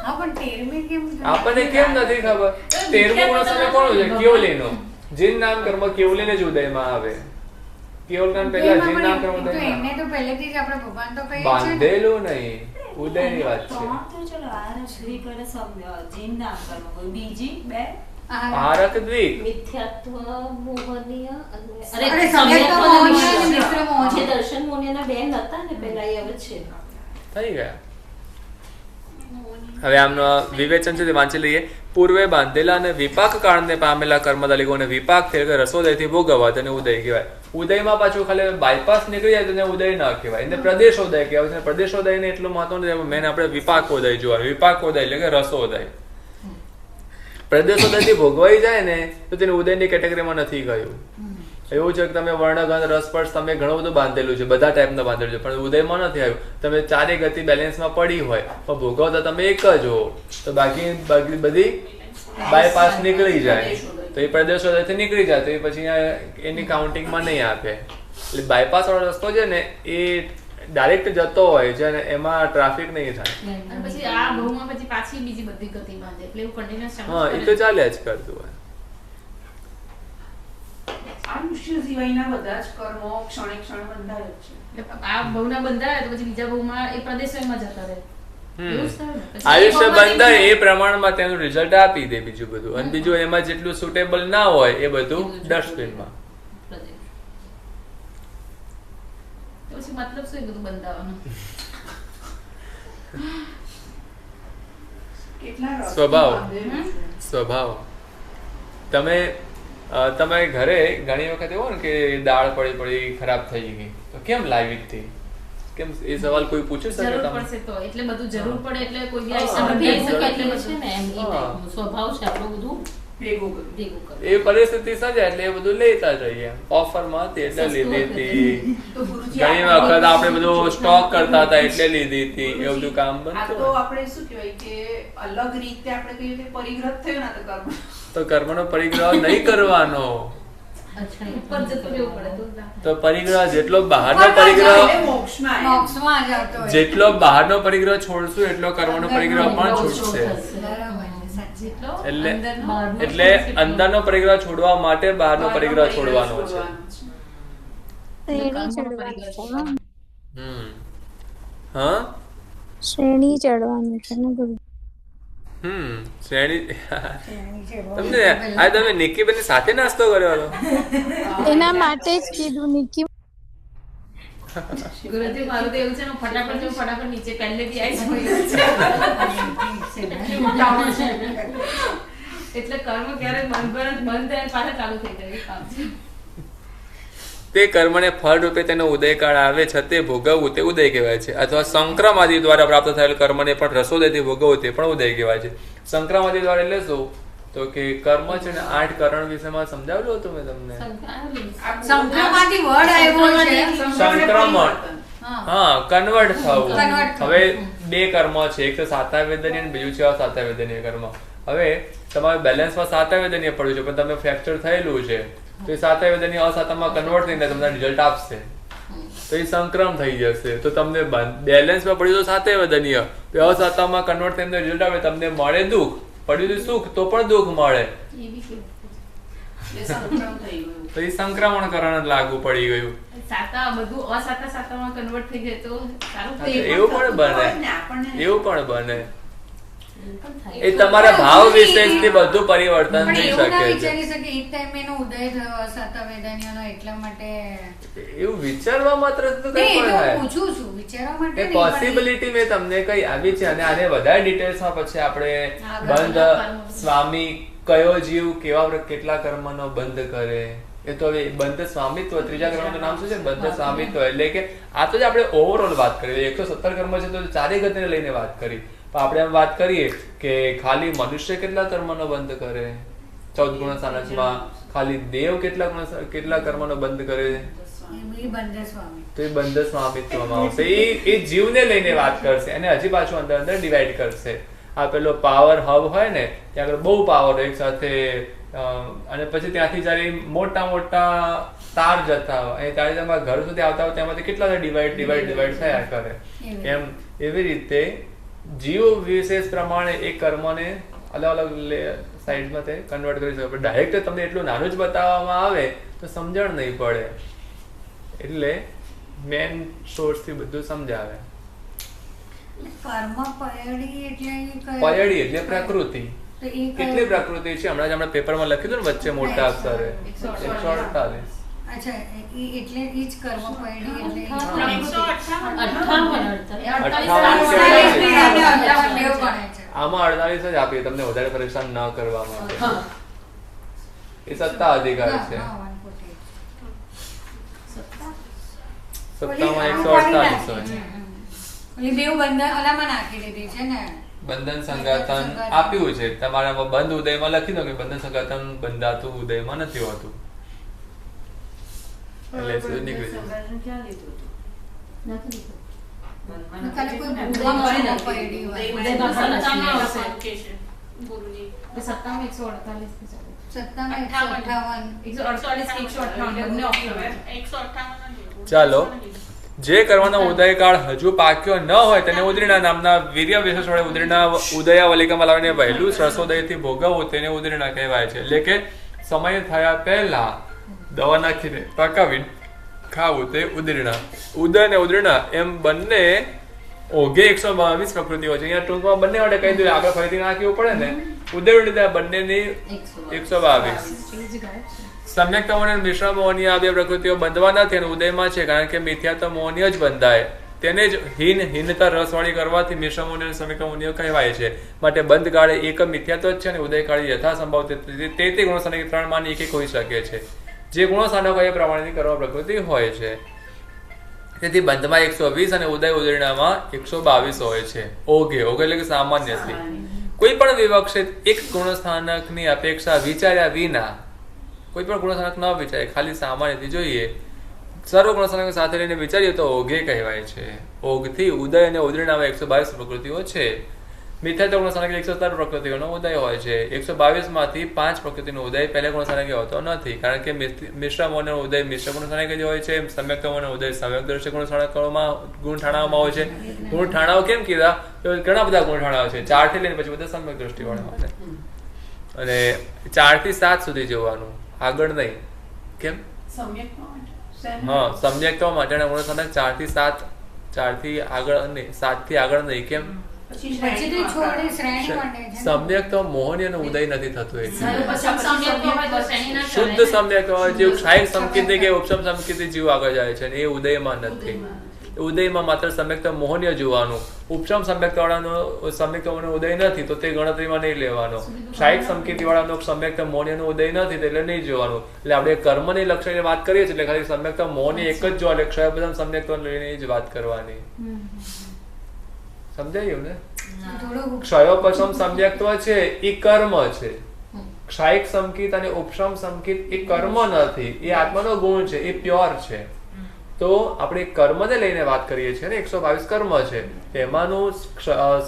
હા પણ 13મે કેમ થાય? આપણને કેમ નથી ખબર? 13મો ગુણ સમય કોણ છે? કેવલીનો. જીન નામ કર્મ કેવલીને જ ઉદયમાં આવે. કેવલ કાન પહેલા જીન નામ કર્મ તો ઉદયમાં એમને તો પહેલેથી જ આપણે ભગવાન તો કહીએ છે ને. બાંધેલું નહીં, ઉદયની વાત છે. ત્રણ તો ચલો આરક શ્રી કરે જીન નામ કર્મ કોઈ બીજી બે આરક દ્વિક મિથ્યાત્વ મોહનીય અને અરે સમ્યક મોહનીય અને મિત્ર જે મોહનીય. દર્શન મોહનીયના બેન હતા ને પેલા એ હવે છે. થઈ ગયા. હવે આમનો વિવેચન છે તે વાંચી લઈએ. પૂર્વે બાંધેલા અને વિપાક કાળને પામેલા કર્મદલિકોને વિપાક થઈ કે રસોદયથી ભોગવવા તેને ઉદય કહેવાય. ઉદયમાં પાછું ખાલી બાયપાસ નીકળી જાય તો તેને ઉદય ન કહેવાય, એને પ્રદેશોદય કહેવાય. પ્રદેશોદયને એટલું મહત્વ નથી. મેન આપણે વિપાકોદય જોવાનું. વિપાકોદય એટલે કે રસોદય. પ્રદેશોદયથી ભોગવાઈ જાય ને તો તેને ઉદયની કેટેગરીમાં નથી ગયું. એવું છે કે તમે વર્ણગંધ રસસ્પર્શ તમે ઘણું બધું બાંધેલું છે, બધા ટાઈપનું બાંધેલું છે, પણ ઉદયમાં નથી આવ્યું. તમે ચારે ગતિ બેલેન્સમાં પડી હોય પણ ભોગવતા તમે એક જ હો તો બાકી બધી બાયપાસ નીકળી જાય તો એ પ્રદેશોદયથી નીકળી જાય તો એ પછી એની કાઉન્ટિંગમાં નહીં આપે. એટલે બાયપાસ વાળો રસ્તો છે ને એ ડાયરેક્ટ જતો હોય છે અને એમાં ટ્રાફિક નહીં થાય. અને પછી આ બહુમાં પછી પાછી બીજી બધી ગતિ બાંધે એટલે એવું કન્ટિન્યુઅસ હા એ તો ચાલ્યા જ કરતું હોય. આયુષ્ય સિવાયના બધા જ કર્મો ક્ષણે ક્ષણ બંધાય જ છે. એટલે આ બહુના બંધાય તો પછી બીજા બહુમાં એ પ્રદેશમાં જતા રહે. એવું જ થાય ને. પછી આયુષ્ય એ બહુમાં બંધાય એ પ્રમાણમાં તેનું રિઝલ્ટ આપી દે બીજું બધું, અને બીજું એમાં જેટલું સુટેબલ ના હોય એ બધું ડસ્ટબિનમાં. પ્રદેશ. તો પછી મતલબ શું એ બધું બંધાવાનું? કેટલા રસ સ્વભાવ. બાંધેલું છે. સ્વભાવ. તમે ઘરે ઘણી વખત એવું ને કે દાળ પડી ખરાબ થઈ ગઈ તો કેમ લાવી હતી? કેમ એ સવાલ કોઈ પૂછી શકે જરૂર તમને? પડશે તો એટલે બધું જરૂર પડે એટલે કોઈ બી હા, આઈસમ બી આવી શકે એટલે એટલે છે ને એમ એ ટાઈપનું સ્વભાવ છે આપણું બધું ભેગું કર્યું. ભેગું કરવું. એ પરિસ્થિતિ સર્જાય એટલે એ બધું લેતા જઈએ. ઓફરમાં હતી એટલે લીધી હતી. તો ગુરુજી ઘણી આ વખત આપણે બધું સ્ટોક કરતા હતા એટલે લીધી હતી. એવું બધું કામ આ બનતું તો હોય. આપણે શું કહેવાય કે અલગ રીતે આપણે કહીએ કે પરિગ્રહ થયો ને તો કર્મ તો કર્મનો પરિગ્રહ નહીં કરવાનો. અચ્છા એ ઉપર જતું રહેવું પડે તો ના. તો પરિગ્રહ જેટલો બહારનો એટલે પરિગ્રહ મોક્ષમાં આવે. મોક્ષમાં જ આવતો હોય. જેટલો બહારનો પરિગ્રહ છોડશું એટલો કર્મનો પરિગ્રહ પણ છૂટશે. બરાબર છે, સાચી. જેટલો એટલે અંદરનો એટલે અંદરનો પરિગ્રહ છોડવા માટે બહારનો પરિગ્રહ છોડવાનો છે. શ્રેણી ચડવાની છે ને? હા શ્રેણી ચડવાની છે ને ગુરુ? શ્રેણી. એની છે બહુ. તમને આ તમે નિકી બેન સાથે નાસ્તો કર્યો હતો? એના માટે જ કીધું નિકી. ગુરુજી મારું તો એવું છે ને ફટાફટ નીચે પહેલેથી આવી જાય એટલે કર્મ ક્યારે બંધ થાય પાછા ચાલુ થઈ જાય એ કામ છે. તે કર્મને ફળ રૂપે તેનો ઉદયકાળ આવે છે તે ભોગવવું તે ઉદય કહેવાય છે. અથવા સંક્રમાદિ દ્વારા પ્રાપ્ત થયેલ કર્મને પણ રસોદયથી ભોગવવું તે પણ ઉદય કહેવાય છે. સંક્રમાદિ દ્વારા એટલે શું? તો કે કર્મ છે ને 8 કરણ વિશેમાં સમજાવેલું હતું મેં તમને. સંક્રમણથી word આવ્યો છે. સંક્રમણ. હા. હા, કન્વર્ટ થવું. Convert થવું. હવે બે કર્મ છે, એક તો સાતાવેદનીય અને બીજું છે અસાતાવેદનીય કર્મ. હવે તમારે બેલેન્સમાં સાતાવેદનીય પડ્યું છે પણ તમે ફ્રેક્ચર થયેલું છે તો એ સાતાવેદનીય અસાતામાં કન્વર્ટ થઈને તમને રિઝલ્ટ આપશે તો એ સંક્રમ થઈ જશે. તો તમને બેલેન્સમાં પડ્યું તો સાતાવેદનીય, તો અસાતામાં કન્વર્ટ થઈને રિઝલ્ટ આવે, તમને મળે દુઃખ, પડ્યું તો સુખ તો પણ દુઃખ મળે, એ બી કેવું? એટલે સંક્રમણ થઈ ગયું. તો એ સંક્રમણ કરણ લાગુ પડી ગયું. સાતા બધું અસાતામાં કન્વર્ટ થઈ જાય તો સારું હા, થઈ એવું પણ બને. ને આપણને એવું પણ બને. પણ થાય. એ તમારા ભાવ વિશેષથી બધું પરિવર્તન પણ થઈ એવું ના શકે છે. વિચારી શકે એક ટાઈમે એનો ઉદય થયો સતવેદાનીઓનો એટલા માટે એવું વિચારવા માત્ર તો કંઈ નહીં, પણ એ તો થાય. પૂછું છું વિચારવા માટે એ નહીં, પણ પોસિબિલિટી મેં તમને કઈ આવી છે અને આને વધારે ડિટેલ્સમાં પછી આપણે આગળ બંધ સ્વામી કયો જીવ કેટલા કર્મનો બંધ કરે એ તો હવે બંધ સ્વામિત્વ ત્રીજા કર્મનું નામ શું છે? બંધ સ્વામિત્વ. એટલે કે આ તો જ આપણે ઓવરઓલ વાત કરી 117 કર્મ છે તો ચારેય ગતિને લઈને વાત કરી. પણ આપણે એમ વાત કરીએ કે ખાલી મનુષ્ય કેટલા કર્મનો બંધ કરે 14 ગુણ સાનસમાં, ખાલી દેવ કેટલા કર્મનો બંધ કરે એ બંધ સ્વામી તો એ બંધ સ્વામિત્વમાં આવશે. એ જીવને લઈને વાત કરશે અને હજી પાછું અંદર ડિવાઈડ કરશે. આ પેલો પાવર હબ હોય ને ત્યાં આગળ બહુ પાવર એક સાથે અને પછી ત્યાંથી જયારે મોટા તાર જતા હોય અને ત્યારે તમારા ઘર સુધી આવતા હોય તેમાંથી કેટલા ડિવાઈડ થયા કરે. એમ એવી રીતે જીવ વિશેષ પ્રમાણે એ કર્મને અલગ અલગ સાઈડમાં તે કન્વર્ટ કરી શકે. પણ ડાયરેક્ટ તમને એટલું નાનું જ બતાવવામાં આવે તો સમજણ નહીં પડે. એટલે મેન સોર્સ થી બધું સમજાવે. કર્મ પયડી એટલે પયડી એટલે પ્રકૃતિ. તો એ કેટલી પ્રકૃતિ છે હમણાં જ આપણે પેપરમાં લખ્યું હતું ને વચ્ચે મોટા અક્ષરે 148. અચ્છા એટલે ઈ જ કર્મ પયડી એટલે 58 આમાં 48 જ આપીએ તમને વધારે પરેશાન ન કરવા માટે. એ સત્તા અધિકાર છે. સત્તામાં 148 હોય. ઓલી બેવ બંધન ઓલામાં નાખી દીધી છે ને બંધન સંગાતન આપ્યું છે તમારામાં બંધ ઉદયમાં લખી દો કે બંધન સંગાતન બંધાતું ઉદયમાં નથી હોતું એટલે સીધું નીકળી જશે. સંભાષણ ક્યાં લીધું હતું? મનમાં ખાલી કોઈ નથી. ભૂલમાં કર્મ પયડી હોય. ઉદયમાં સત્તામાં આવશે. આવશે ગુરુજી સત્તામાં 148 થી ચાલે. સત્તામાં 158 148 158 બંને option હોય. 158 ચાલો. જે કરવાનો ઉદયકાળ હજુ પાક્યો ન હોય તેને ઉદરીના નામના વીર્ય વિશેષ વડે ઉદરીના ઉદયાવલિકામાં લાવીને વહેલું સરસોદયથી ભોગવવું તેને ઉદરીના કહેવાય છે. એટલે કે સમય થયા પહેલા દવા નાખીને પકાવી ખાવું તે ઉદરીના. ઉદય અને ઉદરીના એમ બંને ઓઘે 122 પ્રકૃતિઓ છે. અહીંયા ટૂંકમાં બંને માટે કહી દઉં આગળ ફરીથી નાખવું પડે ને ઉદય ઉદય બંનેની 122. સમ્યક મોહની અને મિશ્ર મોહની આ બે પ્રકૃતિઓ બંધવા નથી અને ઉદયમાં છે કારણ કે મિથ્યાત્વ મોહની જ બંધાય. તેને જ હીનતા રસવાળી કરવાથી મિશ્ર મોહની અને સમ્યક મોહનીઓ કહેવાય છે. માટે બંધ કાળે એક મિથ્યાત્વ જ છે અને ઉદય કાળે યથાસંભવ તે ગુણો સાને ત્રણમાંની એક હોઈ શકે છે. જે ગુણો સાનો એ પ્રમાણેની કર્મ પ્રકૃતિ હોય છે. તેથી બંધમાં 120 અને ઉદયનામાં 122 હોય છે. ઓઘે એટલે કે સામાન્યથી કોઈ પણ વિવક્ષિત એક ગુણસ્થાનકની અપેક્ષા વિચાર્યા વિના કોઈ પણ ગુણસ્થાનક ન વિચારે ખાલી સામાન્યથી જોઈએ સર્વ ગુણસ્થાનક સાથે લઈને વિચારીએ તો ઓઘે કહેવાય છે. ઓઘથી ઉદય અને ઉદયનામાં 122 પ્રકૃતિઓ છે. મિથ્યાત્વ ગુણસ્થાનક 117 પ્રકૃતિઓનો ઉદય હોય છે. 122 માંથી 5 પ્રકૃતિનો ઉદય પહેલા ગુણસ્થાનકે હોતો નથી કારણ કે મિશ્ર મોહનો ઉદય મિશ્ર ગુણસ્થાનકે જ હોય છે. સમ્યક મોહનો ઉદય સમ્યક દ્રશ્ય ગુણસ્થાનકોમાં ગુણઠાણાઓમાં હોય છે. ગુણઠાણાઓ કેમ કીધા? ઘણા બધા ગુણઠાણાઓ છે. 4 થી લઈને પછી બધા સમ્યક દ્રષ્ટિ વાળા હોય અને 4 થી 7 સુધી જોવાનું આગળ નહીં. કેમ? હા સમ્યક્ત્વ માટેના ગુણસ્થાનક 4 થી 7 4 થી આગળ નહીં 7 થી આગળ નહીં. કેમ? પછીથી છોડી શ્રેણી માટે છે ને. સમ્યક્ત્વ મોહની અને ઉદય નથી થતું એટલે શ્રેણીના શુદ્ધ સમ્યક્ત્વ જીવ ક્ષાયક સંકેતી કે ઉપસમ સંકેતી જીવ આગળ જાય છે અને એ ઉદયમાં નથી. ઉદયમાં માત્ર સમ્યક્ત્વ મોહનીય જોવાનું. ઉપસમ સમ્યક્ત્વ વાળાનો સમ્યક્ત્વનો ઉદય નથી તો તે ગણતરીમાં નહીં લેવાનો. ક્ષાયક સંકેતી વાળાનો સમ્યક્ત્વ મોહનીયનો ઉદય નથી એટલે નહીં જોવાનું. એટલે આપણે કર્મની લક્ષણની વાત કરીએ છીએ એટલે ખાલી સમ્યક્ત્વ મોહની એક જ જોવા ક્ષયપદમ સમ્યક્ત્વ લઈને જ વાત કરવાની. સમજાયું ને? ક્ષયોપશમ સમ્યક્ત્વ છે એ કર્મ છે. ક્ષાયક સંકેત અને ઉપશમ સંકેત એ કર્મ નથી, એ આત્માનો ગુણ છે, એ પ્યોર છે. તો આપણે કર્મને લઈને વાત કરીએ છીએ ને 122 કર્મ છે તેમાંનું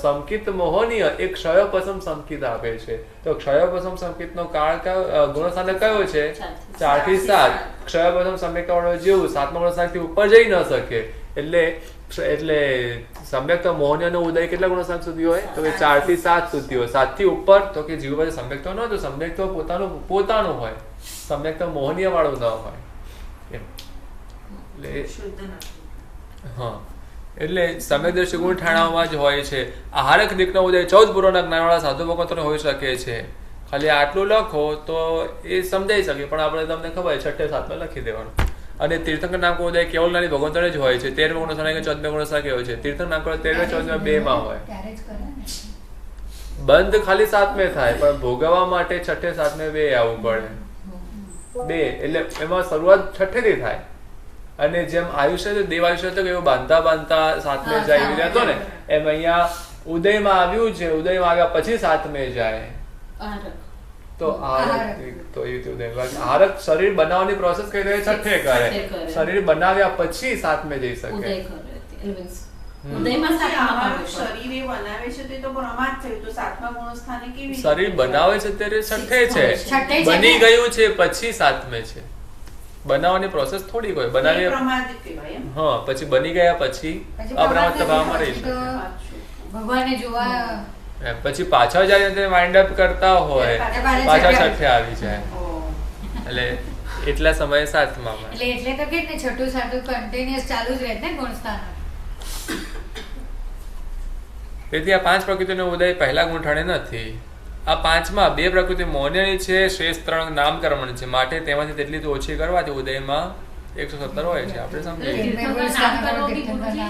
સંકેત મોહનીય એક ક્ષયોપશમ સંકેત આપે છે. તો ક્ષયોપશમ સંકેતનો કાળ ગુણસ્થાનક કયો છે? 4 થી 7. ક્ષયોપશમ સંકેત વાળો જીવ 7મા ગુણસ્થાનકથી ઉપર જઈ ન શકે એટલે સમ્યક્ત મોહનીયનો ઉદય કેટલા ગુણસ્થાન સુધી હોય તો કે 4 થી 7 સુધી હોય. 7 થી ઉપર તો કે જીવ પાસે સમ્યક્ત ન તો સમ્યક્ત પોતાનું હોય, સમ્યક્ત મોહનીય વાળું ન હોય એમ. એટલે હા એટલે સમ્યક્દર્શી ગુણ ઠાણામાં જ હોય છે. આહારક દિકનો ઉદય 14 પૂર્વના જ્ઞાનવાળા સાધુ ભગવંતોને હોઈ શકે છે. ખાલી આટલું લખો તો એ સમજાઈ શકે, પણ આપણે તમને ખબર 6 7 લખી દેવાનું. અને તીર્થંકર નામ કો ઉદય કેવલ જ્ઞાની ભગવંતોને જ હોય છે. 13 ગુણ સણાય 14 ગુણ સાકે હોય છે. તીર્થંકર નામ કો 13 14 બે માં હોય. ત્યારે જ કરે ને. બંધ ખાલી 7મે થાય, પણ ભોગવવા માટે 6 7 બે આવવું પડે. બે એટલે એમાં શરૂઆત 6 થી થાય. અને જેમ આયુષ્ય દેવ આયુષ્ય તો એવું બાંધતા બાંધતા 7મે જાય એવી રીતે હતો ને, એમ અહીંયા ઉદયમાં આવ્યું છે. ઉદયમાં આવ્યા પછી 7મે જાય તો આહારક તો એ રીતે ઉદય. આહારક શરીર બનાવવાની પ્રોસેસ કઈ રીતે 6 કરે. શરીર બનાવ્યા પછી 7મે જઈ શકે. ઉદય કરે means ઉદયમાં સાતમા શરીરે બનાવે છે તે તો બ્રહ્મા જ થયું, તો 7મા ગુણસ્થાને કેવી રીતે? શરીર બનાવે છે ત્યારે 6 છે, છઠ્ઠે છે બની ને? ગયું છે પછી 7મે છે. બનાવવાની પ્રોસેસ થોડી હોય, બનાવી પ્રમાદ કહેવાય એમ. હા, પછી બની ગયા પછી અબ્રાહ્મણ ભાવમાં રહી તો શકે. ભગવાનને જોવા એમ પછી પાછા જાય તે વાઇન્ડ અપ કરતા હોય, પાછા 6 આવી જાય. એટલે એટલા સમયે 7મા માં. એટલે તો કે ને છઠ્ઠું સાતું કન્ટિન્યુઅસ ચાલુ જ રહે ને ગુણસ્થાન. તેથી આ 5 પ્રકૃતિનો ઉદય પહેલા ગુંઠાણે નથી. આ 5માં 2 પ્રકૃતિ મૌન્યની છે, શેષ 3 નામકર્મણ છે. માટે તેમાંથી તેટલી તો ઓછી કરવાથી ઉદયમાં 117 હોય છે. આપણે સમજીએ તીર્થંકર નામ કરવો બી ગુરુજી,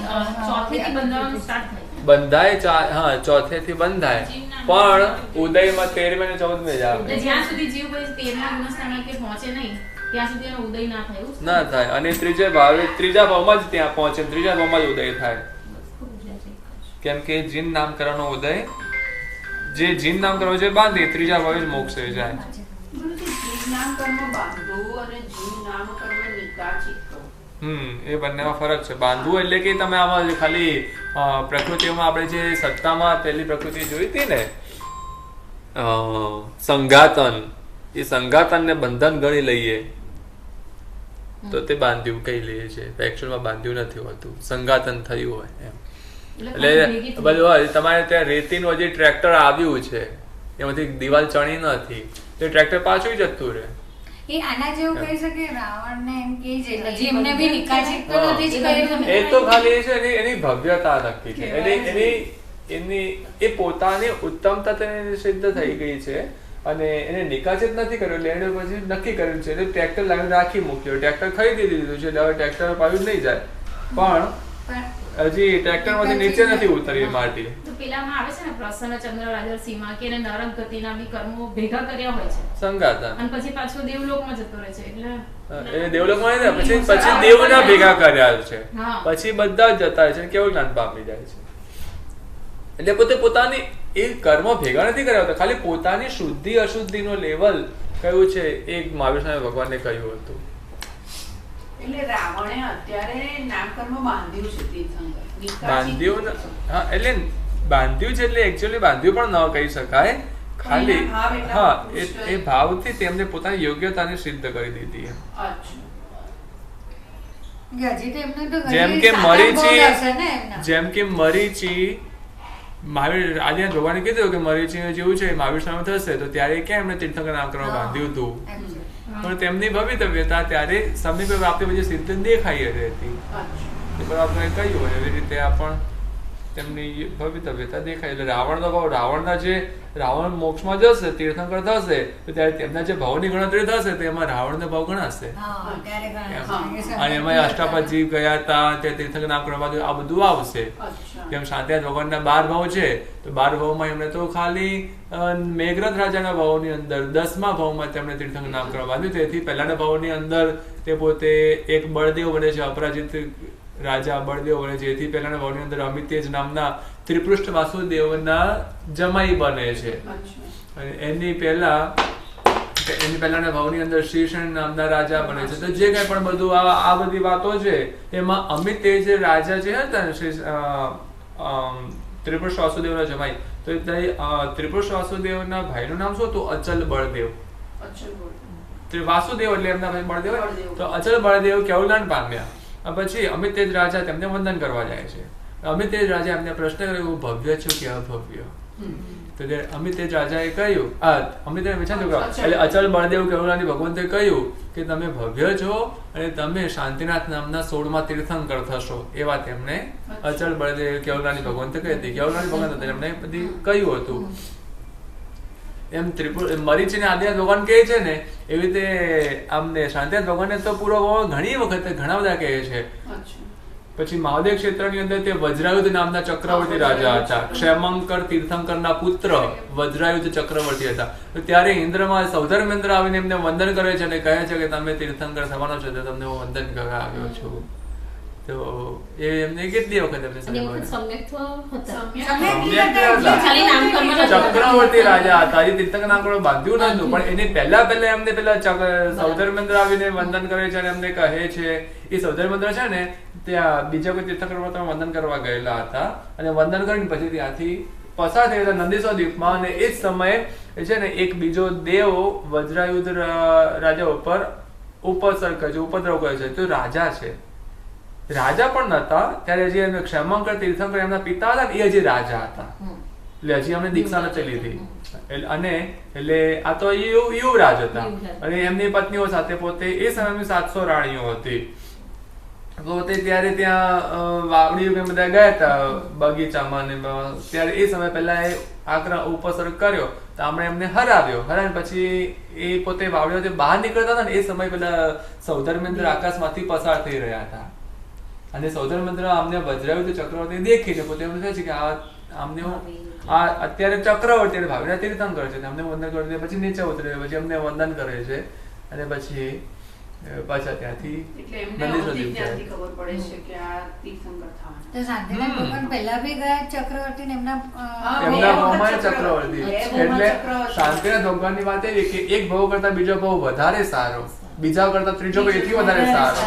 ચોથેથી બંધાવાનું start થાય. બંધાય હા, 4 થી બંધાય, પણ ઉદયમાં 13મે અને 14મે જ આવે. એટલે જ્યાં સુધી જીવ કોઈ 13મા ગુણસ્થાને કે પહોંચે નહીં ત્યાં સુધી એનો ઉદય ના થાય એવું જ ના થાય. અને ત્રીજા ભાવમાં જ ત્યાં પહોંચે, ત્રીજા ભાવમાં જ ઉદય થાય. કેમ કે જીન નામકરણનો ઉદય, જે જીન નામકરણ છે બાંધી, ત્રીજા ભાવે જ મોક્ષે જાય. ગુરુજી, જીવ નામ કર્મ બાંધવું અને જીવ નામ કર્મ નિકાચિત કરવું. એ બંનેમાં ફરક છે. બાંધવું એટલે કે તમે આમાં ખાલી પ્રકૃતિઓમાં આપણે જે સત્તામાં પહેલી પ્રકૃતિ જોઈ હતી ને, સંઘાતન, એ સંઘાતન ને બંધન ગણી લઈએ તો તે બાંધ્યું કહી લઈએ છે. એકચ્યુઅલમાં બાંધ્યું નથી હોતું, સંઘાતન થયું હોય એમ. એટલે બધું હોય. તમારે ત્યાં રેતીનું હજી ટ્રેક્ટર આવ્યું છે, એમાંથી દિવાલ ચણી નથી, તો ટ્રેક્ટર પાછું જતું રહે. એ આના જેવું કહી શકે રાવણને એમ કે છે હજી એમને બી નિકાસિત તો નથી જ કર્યું. એ તો ખાલી છે એની ભવ્યતા નક્કી છે. એની એ પોતાની ઉત્તમતા તેને સિદ્ધ થઈ ગઈ છે અને એને નિકાસિત નથી કર્યો, એટલે એને પછી નક્કી કર્યું છે. એટલે ટ્રેક્ટર લાવીને રાખી મૂક્યો, ટ્રેક્ટર ખરીદી દીધું છે, એટલે હવે ટ્રેક્ટર પાછું નહીં જાય. પણ હજી ટ્રેક્ટર માંથી નીચે નથી ઉતરી માટી. તો પેલામાં આવે છે ને પ્રસન્નચંદ્ર રાજસીમાં કે એને નરક ગતિના બી કર્મો ભેગા કર્યા હોય છે, સંગાતા, અને પછી પાછો દેવલોકમાં જતો રહે છે. એટલે એ દેવલોકમાં ને પછી દેવના ભેગા કર્યા છે, હા. પછી બધા જ જતા રહે છે, કેવું જ્ઞાન પામી જાય છે. એટલે પોતે પોતાની એ કર્મ ભેગા નથી કર્યા હોતા, ખાલી પોતાની શુદ્ધિ અશુદ્ધિ નો લેવલ કયું છે એ મહાવીર સ્વામી ભગવાને કહ્યું હતું. એટલે રાવણે અત્યારે નામકર્મ બાંધ્યું છે તીર્થંકર. બાંધ્યું હા, એટલે બાંધ્યું છે એટલે એકચ્યુઅલી બાંધ્યું પણ ન કહી શકાય, ખાલી હા એ ભાવથી તેમને પોતાની યોગ્યતાને સિદ્ધ કરી દીધી. જેમ કે મરીચી મહાવીર આદિનાથ ભગવાને કીધું કે મરીચી જેવું છે મહાવીર સ્વામી થશે, તો ત્યારે ક્યાં એમને તીર્થંકર નામકરણ બાંધ્યું હતું, પણ તેમની ભવિતવ્યતા ત્યારે સમીપ પ્રાપ્તિ પછી સિદ્ધ દેખાઈ હતી. આપણે કહ્યું એવી રીતે આ પણ તેમની ભવિતવ્યતા દેખાય. એટલે રાવણનો ભાવ, રાવણ મોક્ષમાં જશે, તીર્થંકર થશે, તો ત્યારે તેમના જે ભાવની ગણતરી થશે તો એમાં રાવણનો ભાવ ગણાશે. અને એમાં અષ્ટાપદ જીવ ગયા હતા, ત્યાં તીર્થંકર નામ કરવા આ બધું આવશે. જેમ શાંતિનાથ ભગવાનના 12 ભાવ છે, તો 12 ભાવમાં એમને તો ખાલી મેઘરથ રાજાના ભાવની અંદર 10મા ભાવમાં તેમણે તીર્થંકર નામ કરવા બાંધ્યું. તેથી પહેલાના ભાવની અંદર તે પોતે એક બળદેવ બને છે, અપરાજિત રાજા બળદેવ બને છે. એથી પહેલાના ભાવની અંદર અમિતેજ નામના ત્રિપૃષ્ઠ વાસુદેવના જમાઈ બને છે. અને એની પહેલાના ભાવની અંદર શ્રીકૃષ્ણ નામના રાજા બને છે. તો જે કઈ પણ બધું આ બધી વાતો છે એમાં અમિતેજ રાજા જે હતા ને ત્રિપુરુષ વાસુદેવના જમાઈ, તો ત્રિપુરુષ વાસુદેવના ભાઈનું નામ શું હતું? અચલ બળદેવ. વાસુદેવ એટલે એમના ભાઈ બળદેવ. તો અચલ બળદેવ કેવલદાન પામ્યા પછી અમિતેજ રાજા તેમને વંદન કરવા જાય છે. અમિતેજ રાજા એમને પ્રશ્ન કર્યો હું ભવ્ય છું કે અભવ્ય? તો અમિતેજ રાજાએ કહ્યું અમિતેજ એટલે અચલ બળદેવ કેવલાની ભગવંતે કહ્યું કે તમે ભવ્ય છો અને તમે શાંતિનાથ નામના 16મા તીર્થંકર થશો. એ વાત એમને અચલ બળદેવ કેવલાની ભગવંતે કહી હતી. કેવલાની ભગવંત એમને બધી કહ્યું હતું. એમ મરીચી ને આદિનાથ ભગવાન કહે છે ને એવી રીતે આમને શાંતિનાથ ભગવાનને તો પૂરો ઘણી વખત ઘણા બધા કહે છે. પછી મહાદેવ ક્ષેત્રની અંદર તે વજ્રાયુધ નામના ચક્રવર્તી રાજા હતા. ક્ષેમંકર તીર્થંકરના પુત્ર વજ્રાયુધ ચક્રવર્તી હતા. તો ત્યારે ઇન્દ્રમાં સૌધર્મેન્દ્ર આવીને એમને વંદન કરે છે અને કહે છે કે તમે તીર્થંકર થવાનો છો તો તમને હું વંદન કરવા આવ્યો છું. તો એ એમને કેટલી વખત એમને ચક્રવર્તી રાજા હતા. એ તીર્થંકર નામ બાંધ્યું નતું પણ એની પહેલા એમને પેલા સૌધર્મેન્દ્ર આવીને વંદન કરે છે અને એમને કહે છે. એ સૌધર્મેન્દ્ર છે ને ત્યાં બીજા કોઈ તીર્થંકર વંદન કરવા ગયેલા હતા અને વંદન કરીને પછી ત્યાંથી પસાર થયા હતા નંદીશ્વર દ્વીપમાં. અને એ જ સમયે છે ને એક બીજો દેવ વજ્રાયુધ રાજા ઉપર ઉપદ્રવ કરે છે. તો રાજા છે, રાજા પણ નતા ત્યારે જે ક્ષેમંકર તીર્થંકર એમના પિતા હતા ને એ હજી રાજા હતા. એટલે હજી અમને દીક્ષા નથી લીધી. અને એટલે આ તો યુવરાજ હતા અને એમની પત્નીઓ સાથે પોતે એ સમયમાં 700 રાણીઓ હતી. પોતે ત્યારે ત્યાં વાવડીઓ બધા ગયા હતા બગીચામાં ને ત્યારે એ સમય પહેલા એ ઉપસર્ગ કર્યો તો આપણે એમને હરાવીને પછી એ પોતે વાવડીઓથી બહાર નીકળતા હતા ને એ સમય પેલા સૌધર્મેન્દ્ર આકાશમાંથી પસાર થઈ રહ્યા હતા અને સૌધર્મેન્દ્ર અમને વજ્રાયુધ ચક્રવર્તી દેખીને પોતે એમ કહે છે કે અમને આ અત્યારે ચક્રવર્તી ભાવિના તીર્થંકર છે અમને વંદન કરે. પછી નીચે ઉતરે પછી અમને વંદન કરે છે અને પછી પાછા ત્યાંથી ખબર પડે છે કે આ તીર્થંકર થવાના. તો શાંતિનાથ ભગવાન પહેલા બી ગયા ચક્રવર્તી ને એમના ચક્રવર્તી. એટલે શાંતિનાથ ભગવાનની વાત એવી કે એક ભાવ કરતા બીજો ભાવ વધારે સારો, બીજા કરતા ત્રીજો ભાવ એથી વધારે સારો.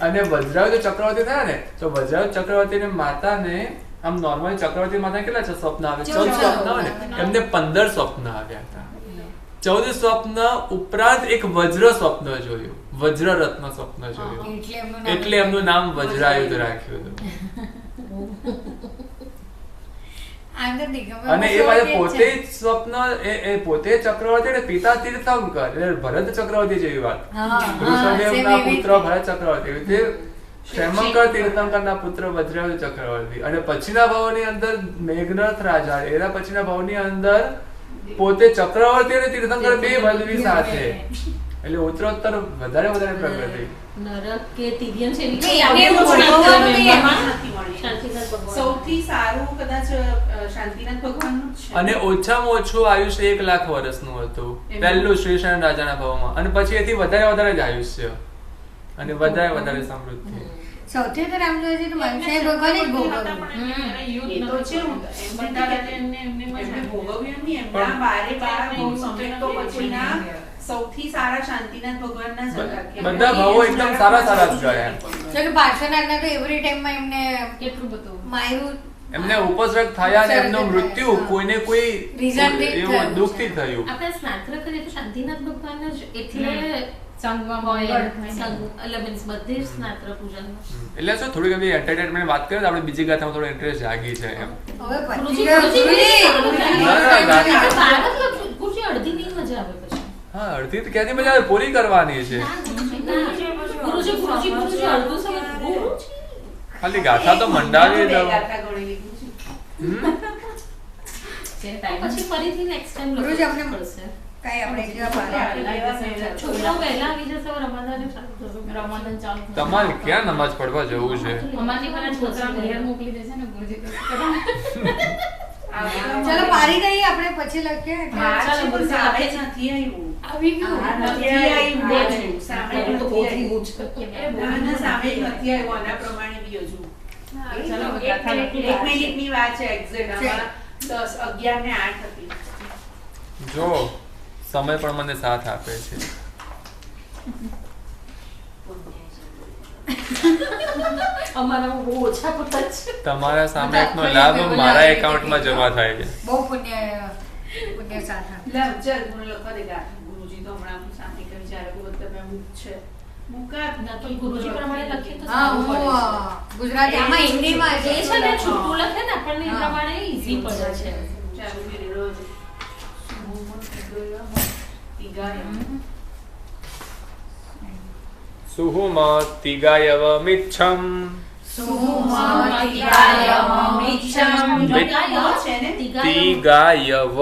અને વજ્રાયુધ ચક્રવર્તી થયા ને તો વજ્રાયુધ ચક્રવર્તી ને માતાને આમ નોર્મલી ચક્રવર્તી માતા કેટલા સ્વપ્ન આવે? 14 સ્વપ્ન આવે ને એમને 15 સ્વપ્ન આવ્યા હતા. 14 સ્વપ્ન ઉપરાંત એક વજ્ર સ્વપ્ન જોયું, વજ્ર રત્ન સ્વપ્ન જોયું એટલે એમનું નામ વજ્રાયુધ રાખ્યું હતું. અને એ વાત પોતે સ્વપ્ન એ પોતે ચક્રવર્તી અને પિતા તીર્થંકર એટલે ભરત ચક્રવર્તી જેવી વાત. ઋષભદેવના પુત્ર ભરત ચક્રવર્તી રીતે ક્ષેમંકર તીર્થંકરના પુત્ર વજ્રાયુધ ચક્રવર્તી. અને પછીના ભાવની અંદર મેઘનાથ રાજા એના પછીના ભાવની અંદર પોતે ચક્રવર્તી અને તીર્થંકર બે વલ્લવી સાથે એટલે ઉત્તરોત્તર વધારે પ્રગતિ. નરક કે તિર્યન છે સૌથી સારું કદાચ શાંતિનાથ ભગવાનનું જ છે. અને ઓછામાં ઓછું આયુષ્ય 1 લાખ વર્ષનું હતું પહેલું શ્રીશરણ રાજાના ભાવમાં. અને પછી એથી વધારે જ આયુષ્ય અને વધારે સમૃદ્ધિ. સૌથી વધારે આમ જોઈએ છે તો મનુષ્ય ભગવાન જ ભોગવ્યું. સૌથી સારા શાંતિનાથ ભગવાનના જ હતા. બધા ભાવો એકદમ સારા જ ગયા. ચલો પાર્શ્વનાથના તો એવરી ટાઈમમાં એમને કેટલું બધું માર્યું, એમને ઉપદ્રવ થયા અને એમનું મૃત્યુ કોઈને કોઈ રીઝનથી એવું દુઃખથી થયું. આપણે સ્નાત્ર કરીએ તો શાંતિનાથ ભગવાન જ એટલે સંગમાં હોય બધે જ સ્નાત્ર પૂજન. એટલે શું થોડીક એવી એન્ટરટેનમેન્ટ વાત કરીએ તો આપણે બીજી ગાથામાં થોડો ઇન્ટરેસ્ટ જાગી છે એમ. હવે ગુરુજી અડધી નહીં મજા આવે પછી. હા અડધી તો ક્યાંથી મજા આવે? પૂરી કરવાની છે. ગુરુજી અડધું સમય ખાલી ગાથા તો મંડાવી દો. પછી ફરીથી નેક્સ્ટ ટાઈમ ગુરુજી અમને પડશે. કાઈ આપણે જેવા છોકરાઓ વહેલા આવી જશે રમાદાન ચાલુ. તમારે ક્યાં નમાજ પડવા જવું છે? અમારી પેલા છોકરાને ઘેર મોકલી દેશે ને ગુરુજી તો. ચલો પારી દઈએ આપણે પછી લખીએ. નથી આવ્યું. આવી ગયું. નથી આવ્યું. સામે તો નથી બહુ આવ્યું. જ સામે નથી આવ્યું. આના પ્રમાણે બી હજુ ચલો એક મિનિટની વાત છે એક્ઝેક્ટ. આમાં 10, 11 ને 8 હતી. જો સમય પણ મને સાથ આપે છે. અમારા બહુ ઓછા પતા છે. તમારા સામયિકનો લાભ મારા એકાઉન્ટમાં જમા થાય છે. બહુ પુણ્ય સાથે ચાલ મને લખવા દે ગાથા. ગુરુજી તો હમણાં સામે કહ્યું જ્યારે તમે મુક્ત છે ના તો ગુરુજી પ્રમાણે લખીએ તો હા સારું પડે છે. હું ગુજરાતી આમાં હિન્દીમાં એ છે ને છૂટું લખે ને આપણને એ પ્રમાણે ઈઝી પડે છે. ચાલુ કરી રોજ સુહુમતિગાયવ મિચ્છમ છે ને તિગાયવ વ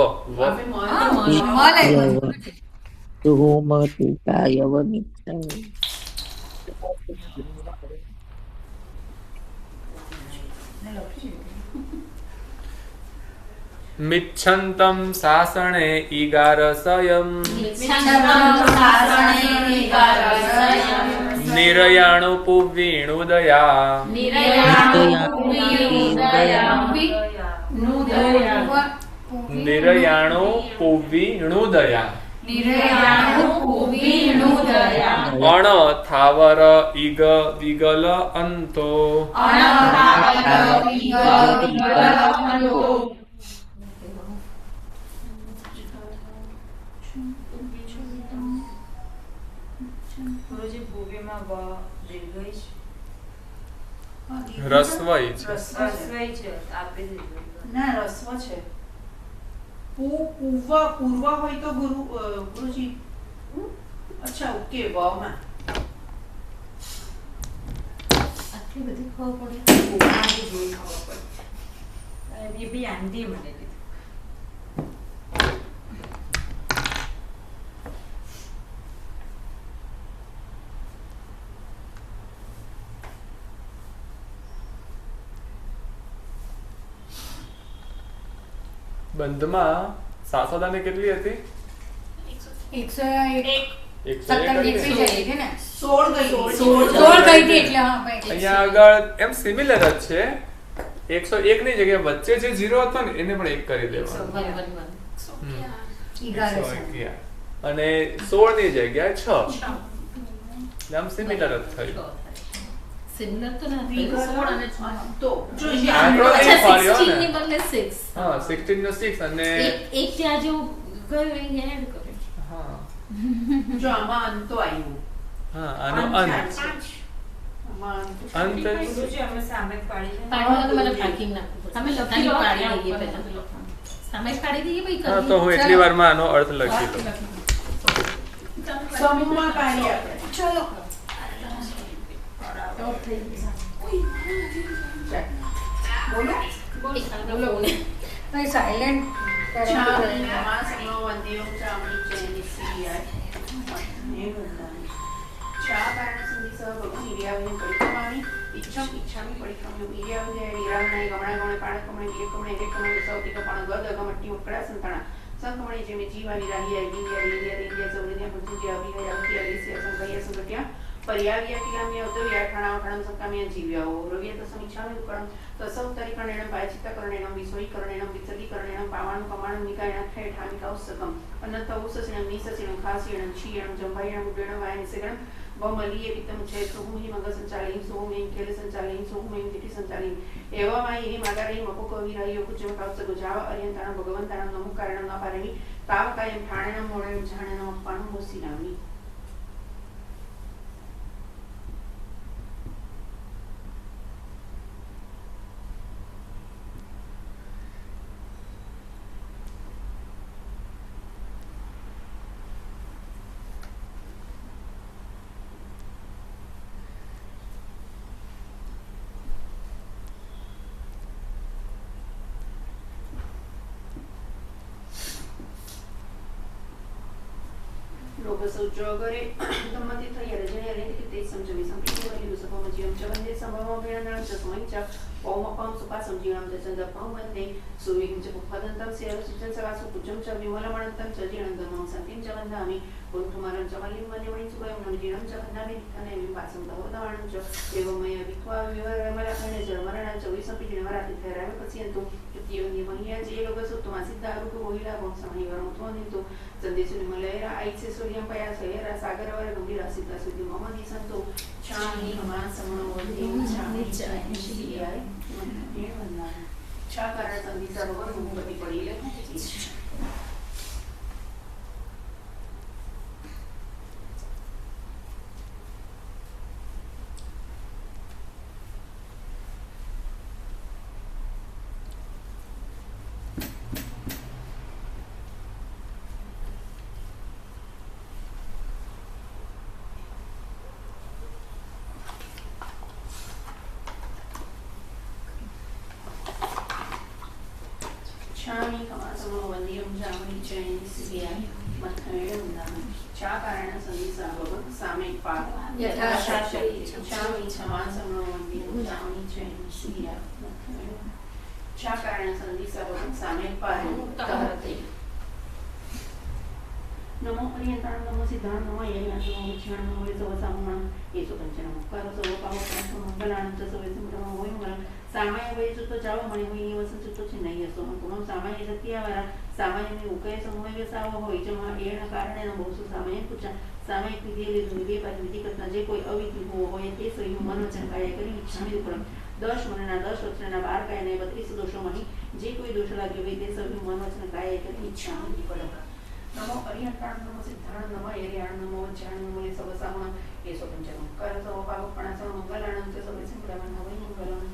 મિચ્છન્તમ સાસણે ઈગારસયમ નિરયાણુ પુવીણુદયા નિરયાણુ પુવીણુદયા અણ થાવર ઈગ વિગલ અંતો ગુરુજી ભૂમિમાં વ દીર્ઘઈ છે. રસ્વઈ છે. રસ્વઈ છે આપી દીધું. ના રસ્વ છે. પૂર્વ હોય તો ગુરુજી અચ્છા ઓકે વમાં આટલી બધી ખબર પડે. એ બી આંધી મને દીધું. બંધમાં સાસોદાને કેટલી હતી? 101 101 નીકળી હતી. જાય છે ને 16 ગઈ 16 ગઈ હતી એટલે હા ભાઈ અહીંયા આગળ એમ સિમિલર જ છે. 101 ની જગ્યાએ વચ્ચે જે 0 હતો ને એને પણ 1 કરી દેવાનો. 111. અને 16 ની જગ્યાએ 6. આમ સિમિલર જ થયું. સિમિલર તો નથી. 16 અને 6 તો જો આંકડો નહીં અચ્છા, ફર્યો 16 ને. ની બદલે 6. હા 16 નો 6 અને એક ત્યાં જો ગયું એ એડ કર્યું. હા જો આમાં અંતો આવ્યું. હા આનો અંત આમાં અંત. અંત જ. ગુરુજી અમે સામે જ પાડી છે. પાડવાનું તો મને પાર્કિંગ નાખવું પડે. તમે સામે લખી લો, પાડી ત્યાં દઈએ ઉપર પહેલા. લખી લો. સામે જ પાડી દઈએ ભાઈ. હા તો હું એટલી વારમાં આનો અર્થ લખી લઉં. સમૂહમાં પાડી આપણે. ચલો બોલો ભાઈ સાયલેન્ટ ચામડી નમાસનો વંદ્યો ચામડી ચેની સિયાય ને વંદાની ચા કારણ સંધિ સહ ભગવાન ઈર્યાવની પરિક્રમાની ઈચ્છામી પરિક્રમાની ઈર્યાવની ઈરાવનાઈ ગમણા ગમણે પાણ કમણે ગીર કમણે એક કમણે સૌતિક પાણ ગદ ગમટ્ટી ઉકડા સંતાણા સંકમણે જેમે જીવાની રાહિયા ગીરિયા લીલિયા રીલિયા સૌરન્યા પુંજિયા વિહયા વિહયા સંકયા સંકટ્યા पर्याव्या किलाम्या उदव्या ठाणा ठाणं संकाम्या जीव्याओ रव्य तसमिच्छामि उपकरणं तसौत्तरीकरणेन पायचित्तकरणेन विस्वयीकरणेन वित्सदीकरणेन पावाणं कमाणं निकायनं ठेठामिकाउस्सकम् अनन्तौससिनं नीससिनं खासिनं क्षीयनं जम्भायनं उड्डयनं वायनिसेकनं बहुमलीय वित्तं चेत् सुहुहि मंगलसञ्चालयं सुहुमें खेलसञ्चालयं सुहुमें तिथिसञ्चालयं एवमायिनि मादारयि मपुकविरायो कुजमकाउस्सगुजाव अर्यन्तानं भगवन्तानं नमुकारणं अपारमि तावकायं ठाणनं मोडयं झाणनं अप्पानं होसिनामि लोकसौजोगरे दम्मति थयरे जयरे किते समजमि संप्रीति वलिदु सपमजियं च वन्दे संभवमेणं च स्वयं च पौमपं सुपासं जीवनं च चन्दपं वन्दे सुविं च पुपदन्तं सेवसिचं सवासु पूजं च विमलमणन्तं च जीवनं सन्तिं च वन्दामि कुण्ठुमरं च मल्लिं वन्यमणिं सुभयं नमजीनं च वन्दामि नित्यनेमिं वासं तवोदानं च एवमय विक्वा विवरमलकणे जर्मरणं च विसंपिजिनवराति थेरावे पश्यन्तु तृतीयोन्यमहिया जे लोकसुत्तमा सिद्धारुकु वहिला वंशमहिवरं त्वनिन्तु संदेशु निमलयरा ऐसे सूर्यं पया सयरा सागरवर गंभीरा सीता सुद्धि मम निसंतो चाहि हमान समनो वंदे चाहि निश्चय ये वंदना छा कारण संधि सर्वर मुक्ति पड़ीले इच्छामि समासमो वन्द्यं जामि जयनिस्रियाय मत्थमेण वन्दामि चाकारेण सन्धिसा भवत् सामयिकपाद यथाशास्त्रे इच्छामि समासमो वन्द्यं जामि जयनिस्रियाय मत्थमेण चाकारेण सन्धिसा भवत् सामयिकपाद तहते नमो पर्यन्तां नमो सिद्धां नमो येन नमो विच्छां नमो सवसामं येसु पंचनमो करो सवपावो प्रणतो मंगलानं च सवेसुमं वै मंगलं सामाय वै सुतो जाव मणि वै निवसन सुतो चिन्नयसो कुणो सामाय सत्यावरा सामाय में उकय समूह व्यसाव होय जमा येण कारणेन बहुसु सामाय कुचा सामाय विधिले दुर्गे पर विधि करता जे कोई अविधि हो होय ते सही मनोचन कार्य करी इच्छामी उपरम 10 મહિના 10 વચનના 12 કાયને 32 દોષોમાંથી જે કોઈ દોષ લાગ્યો હોય તે સૌ મનોવચન કાય કરી ઈચ્છામી ઉપરમ नमो पर्यन्तां नमो सिद्धां नमो येर्यां नमो वज्रां नमो सवसामं येसो पंचमं कर सवपावो प्रणतो मंगलानं च सवेसुमं वै मंगलम्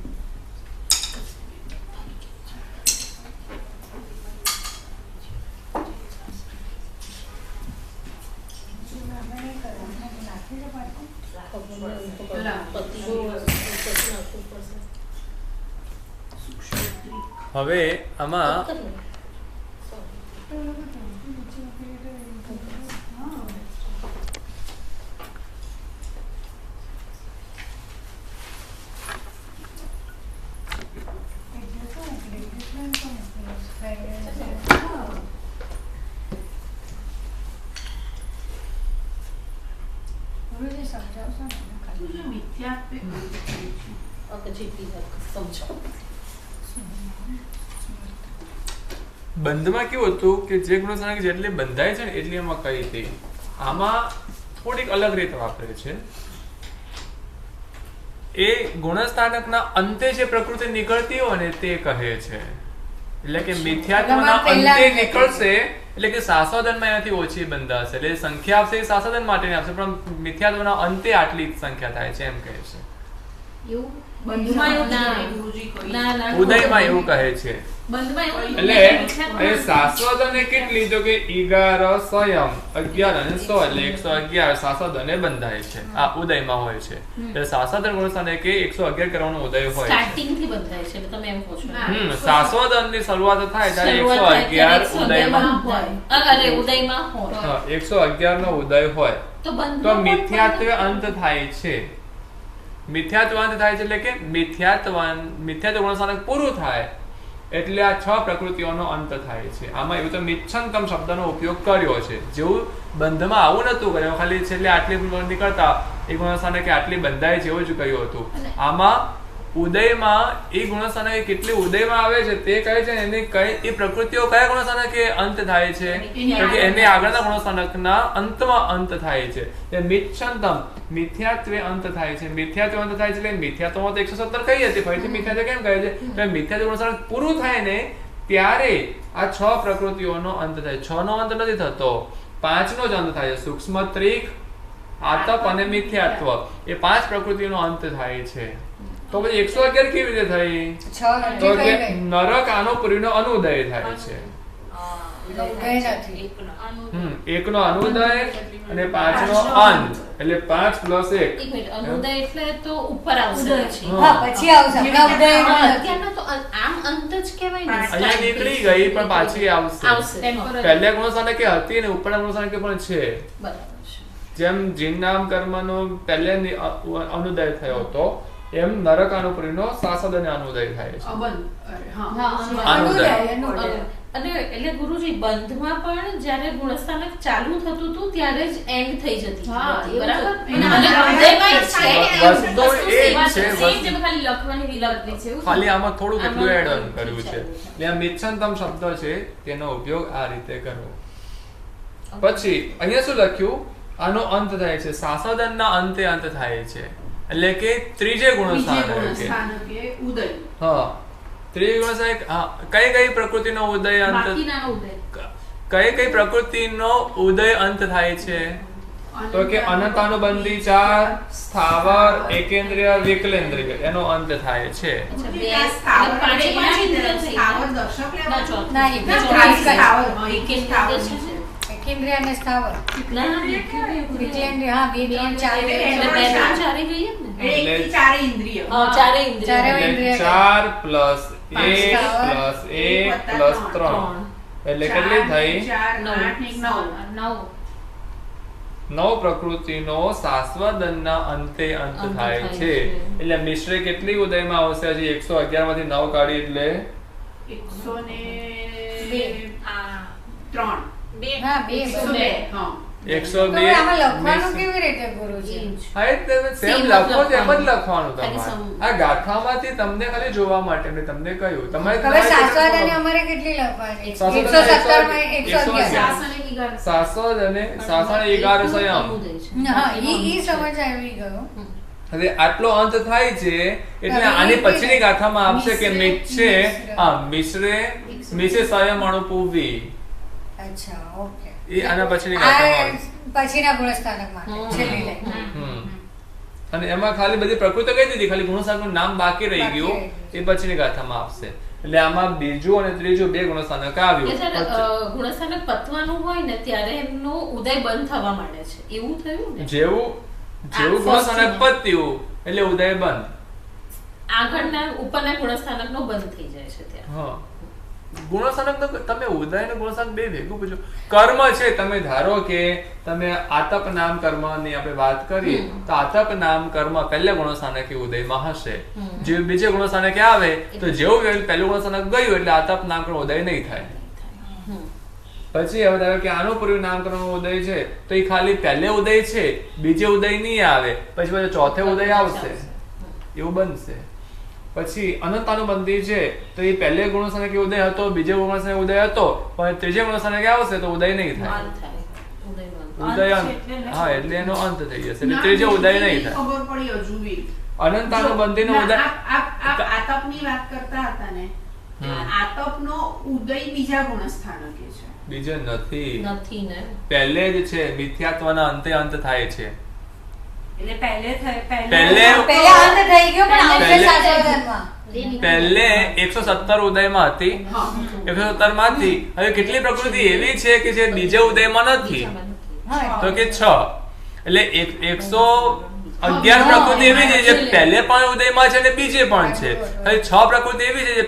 હવે આમાં બંધમાં કેવું હતું કે જે ગુણસ્થાનક જેટલી બંધાય છે ને એટલી એમાં કહી હતી. આમાં થોડીક અલગ રીતે વાપરે છે. એ ગુણસ્થાનકના અંતે જે પ્રકૃતિ નીકળતી હોય ને તે કહે છે. એટલે કે મિથ્યાત્વના અંતે નીકળશે એટલે કે સાસ્વદનમાં એનાથી ઓછી બંધાશે. એટલે સંખ્યા આપશે એ સાસ્વદન માટેની આપશે પણ મિથ્યાત્વના અંતે આટલી સંખ્યા થાય છે એમ કહે છે. ઉદયમાં એવું કહે છે. એટલે સાસ્વદને કેટલી તો કે 11 સ્વયં 11 અને 100 એટલે 111 સાસ્વદને બંધાય છે. આ ઉદયમાં હોય છે. એટલે સાસ્વદન ગુણસ્થાને કે 111 કરવાનો ઉદય હોય છે. સ્ટાર્ટિંગ થી બંધાય છે તમે એમ કહો છો. સાસ્વદનની શરૂઆત થાય ત્યારે 111 ઉદયમાં હોય. અરે ઉદયમાં હોય. 111 નો ઉદય હોય તો મિથ્યાત્વ અંત થાય છે. મિથ્યાત્વ અંત થાય છે એટલે કે મિથ્યાત્વ ગુણસ્થાનક પૂરું થાય એટલે આ 6 પ્રકૃતિઓનો અંત થાય છે. આમાં એવું તો મિચ્છંતમ શબ્દનો ઉપયોગ કર્યો છે. જેવું બંધમાં આવું નતું કર્યું, ખાલી છેલ્લે આટલી નીકળતા એ ગુણસ્થાનક આટલી બંધાય છે એવું જ કહ્યું હતું. આમાં ઉદયમાં એ ગુણસ્થાનક કેટલી ઉદયમાં આવે છે તે કહે છે. એની કઈ એ પ્રકૃતિઓ કયા ગુણસ્થાનકે અંત થાય છે કે એને આગળના ગુણસ્થાનકના અંતમાં અંત થાય છે. એ મિચ્છંતમ મિથ્યાત્વે અંત થાય છે. મિથ્યાત્વ અંત થાય છે એટલે મિથ્યાત્વમાં તો 117 કહી હતી, ફરીથી મિથ્યાત્વ કેમ કહે છે? તો મિથ્યાત્વ ગુણસ્થાનક પૂરું થાય ને ત્યારે આ 6 પ્રકૃતિઓનો અંત થાય. 6 નો અંત નથી થતો, 5 નો જ અંત થાય છે. સૂક્ષ્મ, ત્રિક, આતપ અને મિથ્યાત્વ એ 5 પ્રકૃતિઓનો અંત થાય છે. તો પછી 111 કેવી રીતે થઈ? તો કે નરક આનોપુરીનો અનુદય થાય છે. એકનો અનુદય અને 5 નો અંત એટલે 5 + 1. એક મિનિટ, અનુદય એટલે તો ઉપર આવશે પછી આવશે. અત્યારનો તો આમ અંત જ કહેવાય ને. અહીંયા નીકળી ગઈ પણ પાછી આવશે. પહેલા ગુણસ્થાનક કે હતી ને ઉપરના ગુણસ્થાનક પણ છે. બરાબર છે. જેમ જીનનામ કર્મનો પહેલે અનુદય થયો હતો એમ નરકાનુપરીનો સાસદને અનુદય થાય છે. અને એટલે ગુરુજી બંધમાં પણ જ્યારે ગુણસ્થાનક ચાલુ થતું હતું ત્યારે જ એન્ડ થઈ જતી હતી. બરાબર? ખાલી આમાં થોડું એટલું એડ ઓન કર્યું છે. એટલે આ મિચ્છંતમ શબ્દ છે તેનો ઉપયોગ આ રીતે કરવો. પછી અહીંયા શું લખ્યું? આનો અંત થાય છે. સાસદનના અંતે અંત થાય છે એટલે કે ત્રીજે ગુણસ્થાનકે ઉદય. હા, ત્રીજે ગુણસ્થાનક કઈ કઈ પ્રકૃતિનો ઉદય અંત? કઈ પ્રકૃતિનો ઉદય અંત થાય છે? તો કે અનંતાનુબંધી 4, સ્થાવર, એકેન્દ્રિય, વિકલેન્દ્રિય એનો અંત થાય છે. એકેન્દ્રિય અને સ્થાવર. ના ના વિકેન્દ્રિય, હા, 2, 3, 4 એટલે 2, 3, 4 કહીએ ને. એક થી ચારે ઇન્દ્રિય. હા, ચારે ઇન્દ્રિય. ચારે ઇન્દ્રિય. 4 પ્લસ 1 પ્લસ 1 પ્લસ 3 એટલે કેટલી થઈ? 4, 8 ને 9. 9 પ્રકૃતિનો શાશ્વતના અંતે અંત અંત થાય થાય છે. છે. એટલે મિશ્રે કેટલી ઉદયમાં આવશે? હજી 111 માંથી 9 કાઢી એટલે 103. હા, 2. 102. હા. 102. તો આમાં લખવાનું કેવી રીતે ગુરુજી? હા, એ તમે સેમ Same લખો તેમ જ લખવાનું. લખવાનું ખાલી તમારે. સમ- આ ગાથામાંથી તમને ખાલી જોવા માટે મેં તમને કહ્યું. તમારે હવે શાશ્વત અને અમારે કેટલી લખવાની? શાશ્વત 117 માં 111. 111. શાસન એક ઈગાર. શાશ્વત અને શાસન 11 સંયમ. અનુદય છે. હા, ઈ સમજ આવી ગયો. હવે આટલો અંત થાય છે એટલે હવે આની એ પછીની ગાથામાં આપશે કે મિશ્રે મિશ્રે મિશ્રે સંયમણુ પૂવી. અચ્છા, ઓકે. એ આના પછીની ગાથામાં આ આવશે. પછીના ગુણસ્થાનક માટે છેલ્લી લાઈન. હમ. અને એમાં ખાલી બધી પ્રકૃતિ કહી દીધી, ખાલી ગુણસ્થાનકનું નામ બાકી રહી બાકી ગયું. રહી એ પછીની ગાથામાં આપશે. એટલે આમાં બીજું અને ત્રીજું 2 ગુણસ્થાનક આવ્યું. એટલે ગુણસ્થાનક પતવાનું હોય ને ત્યારે એમનો ઉદય બંધ થવા માંડે છે, એવું થયું ને? જેવું first ગુણસ્થાનક પત્યું એટલે ઉદય બંધ. આગળના ઉપરના ગુણસ્થાનકનો બંધ થઈ જાય છે ત્યાં. હા, ગુણસ્થાનક તો તમે ઉદય અને ગુણસ્થાનક બે ભેગું પૂછો. કર્મ છે, તમે ધારો કે તમે આતપ નામ કર્મની આપણે વાત કરી તો આતપ નામ કર્મ પહેલા ગુણસ્થાનક ઉદયમાં હશે. જે બીજે ગુણસ્થાનક આવે તો જેવું પહેલું ગુણસ્થાનક ગયું એટલે આતપ નામ કર્મ ઉદય નહીં થાય. પછી હવે ધારો કે આનું પૂર્વ નામકરણ ઉદય છે તો એ ખાલી પહેલે ઉદય છે, બીજે ઉદય નહીં આવે, પછી પાછો ચોથે ઉદય આવશે, એવું બનશે. પછી અનંતાનુબંધી છે તો એ પહેલે ગુણસ્થાનક ઉદય હતો, બીજે ગુણસ્થાનક ઉદય હતો, પણ ત્રીજે ગુણસ્થાનક આવશે તો ઉદય નહીં થાય. બંધ થાય. ઉદય બંધ. ઉદય અંત છે એટલે હા, એટલે એનો અંત થઈ જશે એટલે ત્રીજે ઉદય નહીં થાય. ખબર પડી હજુ બી. અનંતાનુબંધીનો ના, ઉદય આપ આતપની વાત કરતા હતા ને, આતપનો ઉદય બીજા ગુણસ્થાનકે છે. બીજે નથી, નથી ને. પહેલે જ છે, મિથ્યાત્વના અંતે અંત થાય છે. એટલે પહેલે પહેલે- પહેલા અંત થઈ ગયો પણ આવશે પહેલે- શાશ્વતમાં. પહેલે 117 ઉદયમાં હતી, હા. 117 માંથી હવે કેટલી પ્રકૃતિ એવી છે કે જે બીજે ઉદયમાં નથી? હા, તો કે 6. એટલે 111 પ્રકૃતિ એવી છે જે પહેલે પણ ઉદયમાં છે અને બીજે પણ છે. હવે 6 પ્રકૃતિ એવી છે જે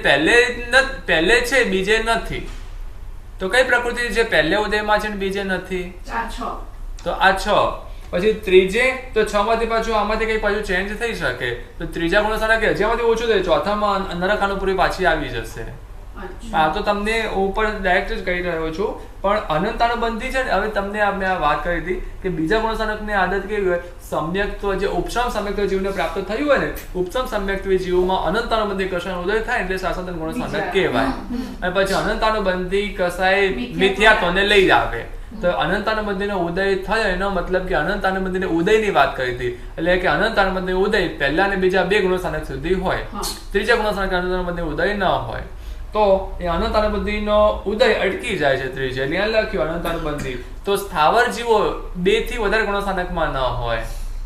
પહેલે છે બીજે નથી. તો કઈ પ્રકૃતિ જે પહેલે ઉદયમાં છે અને બીજે નથી? આ 6. તો આ 6. પછી ત્રીજે તો 6 માંથી પાછું આમાંથી કઈ પાછું ચેન્જ થઈ શકે તો ત્રીજા ગુણસ્થાનક જેમાંથી ઓછું થાય ચોથામાં નરકાનુપુરી પાછી આવી જશે. આ તો તમને ઉપર ડાયરેક્ટ જ કહી રહ્યો છું. પણ અનંતાનુબંધી છે ને, હવે તમને મેં આ વાત કરી હતી કે બીજા ગુણસ્થાનકની આદત કેવી હોય, સમ્યક્ત્વ જે ઉપસમ સમ્યક્ત્વ જીવને પ્રાપ્ત થયું હોય ને, ઉપસમ સમ્યક્ત્વ જીવમાં અનંતાનુબંધી કશાનો ઉદય થાય એટલે શાશ્વત ગુણસ્થાનક કહેવાય. અને પછી અનંતાનુબંધી કસાય મિથ્યાત્વને લઈ આવે. તો અનંતાનુબંધીનો ઉદય થયો એનો મતલબ કે અનંતાનુબંધીને ઉદયની વાત કરી હતી. એટલે કે અનંતાનુબંધી ઉદય પહેલા અને બીજા 2 ગુણસ્થાનક સુધી હોય, ત્રીજા ગુણસ્થાનક અનંતાનુબંધી ઉદય ન હોય તો એ અનંતાનુબંધીનો ઉદય અટકી જાય છે ત્રીજે. એટલે અહીંયા લખ્યું અનંતાનુબંધી. તો સ્થાવર જીવો 2 થી વધારે ગુણસ્થાનકમાં ન હોય,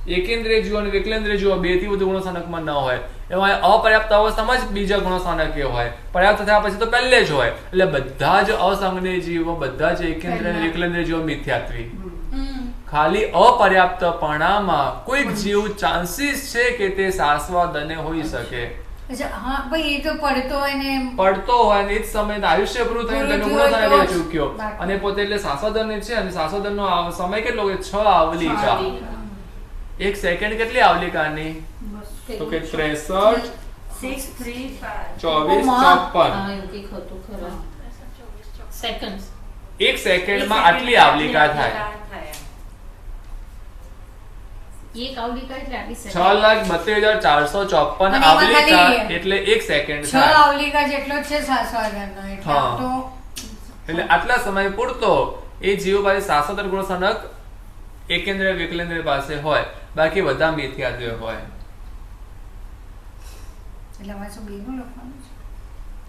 એકેન્દ્રિય જીવો અને વિકલેન્દ્રિય જીવો 2 થી વધુ ગુણસ્થાનકમાં ન હોય. એમાં અપર્યાપ્ત અવસ્થામાં જ બીજા ગુણસ્થાનકે હોય, પર્યાપ્ત થયા પછી તો પહેલે જ હોય. એટલે બધા જ અસંગનીય જીવો, બધા જ એકેન્દ્રિય અને વિકલેન્દ્રિય જીવો મિથ્યાત્વી. ખાલી અપર્યાપ્તપણામાં કોઈક જીવ ચાન્સીસ છે કે તે શાશ્વત અને હોઈ શકે. અચ્છા, હા ભાઈ, એ તો પડતો હોય ને પડતો હોય ને એ જ સમય આયુષ્ય પૂરું થયું તેનો પૂરું થયું ગુણસ્થાનક તો જ ચૂક્યો બાકી. અને પોતે એટલે શાશ્વતની છે અને શાશ્વતનો સમય કેટલો કે 6 આવલિકા. 1 સેકન્ડ કેટલી આવલિકાની? તો કે 63 6, 3, 5. 24 54. હા, એવું કંઈક હતું ખરા. Seconds. 1 સેકન્ડમાં આટલી આવલિકા થાય. એક આવલિકા એટલે આટલી સેકન્ડ. 6,32,454 અને એમાં આવલિકા ખાલી એટલે 1 સેકન્ડ 6 થાય. આવલિકા જેટલો જ છે શાશ્વતનો. એટલે હા. તો એટલે આટલા સમય પૂરતો એ જીવ પાસે શાશ્વત ગુણસ્થાનક એકેન્દ્રિય વિકલેન્દ્રિય પાસે હોય, બાકી બધા મિથ્યાત્વ હોય. એટલે અમારે શું બેનું લખવાનું છે?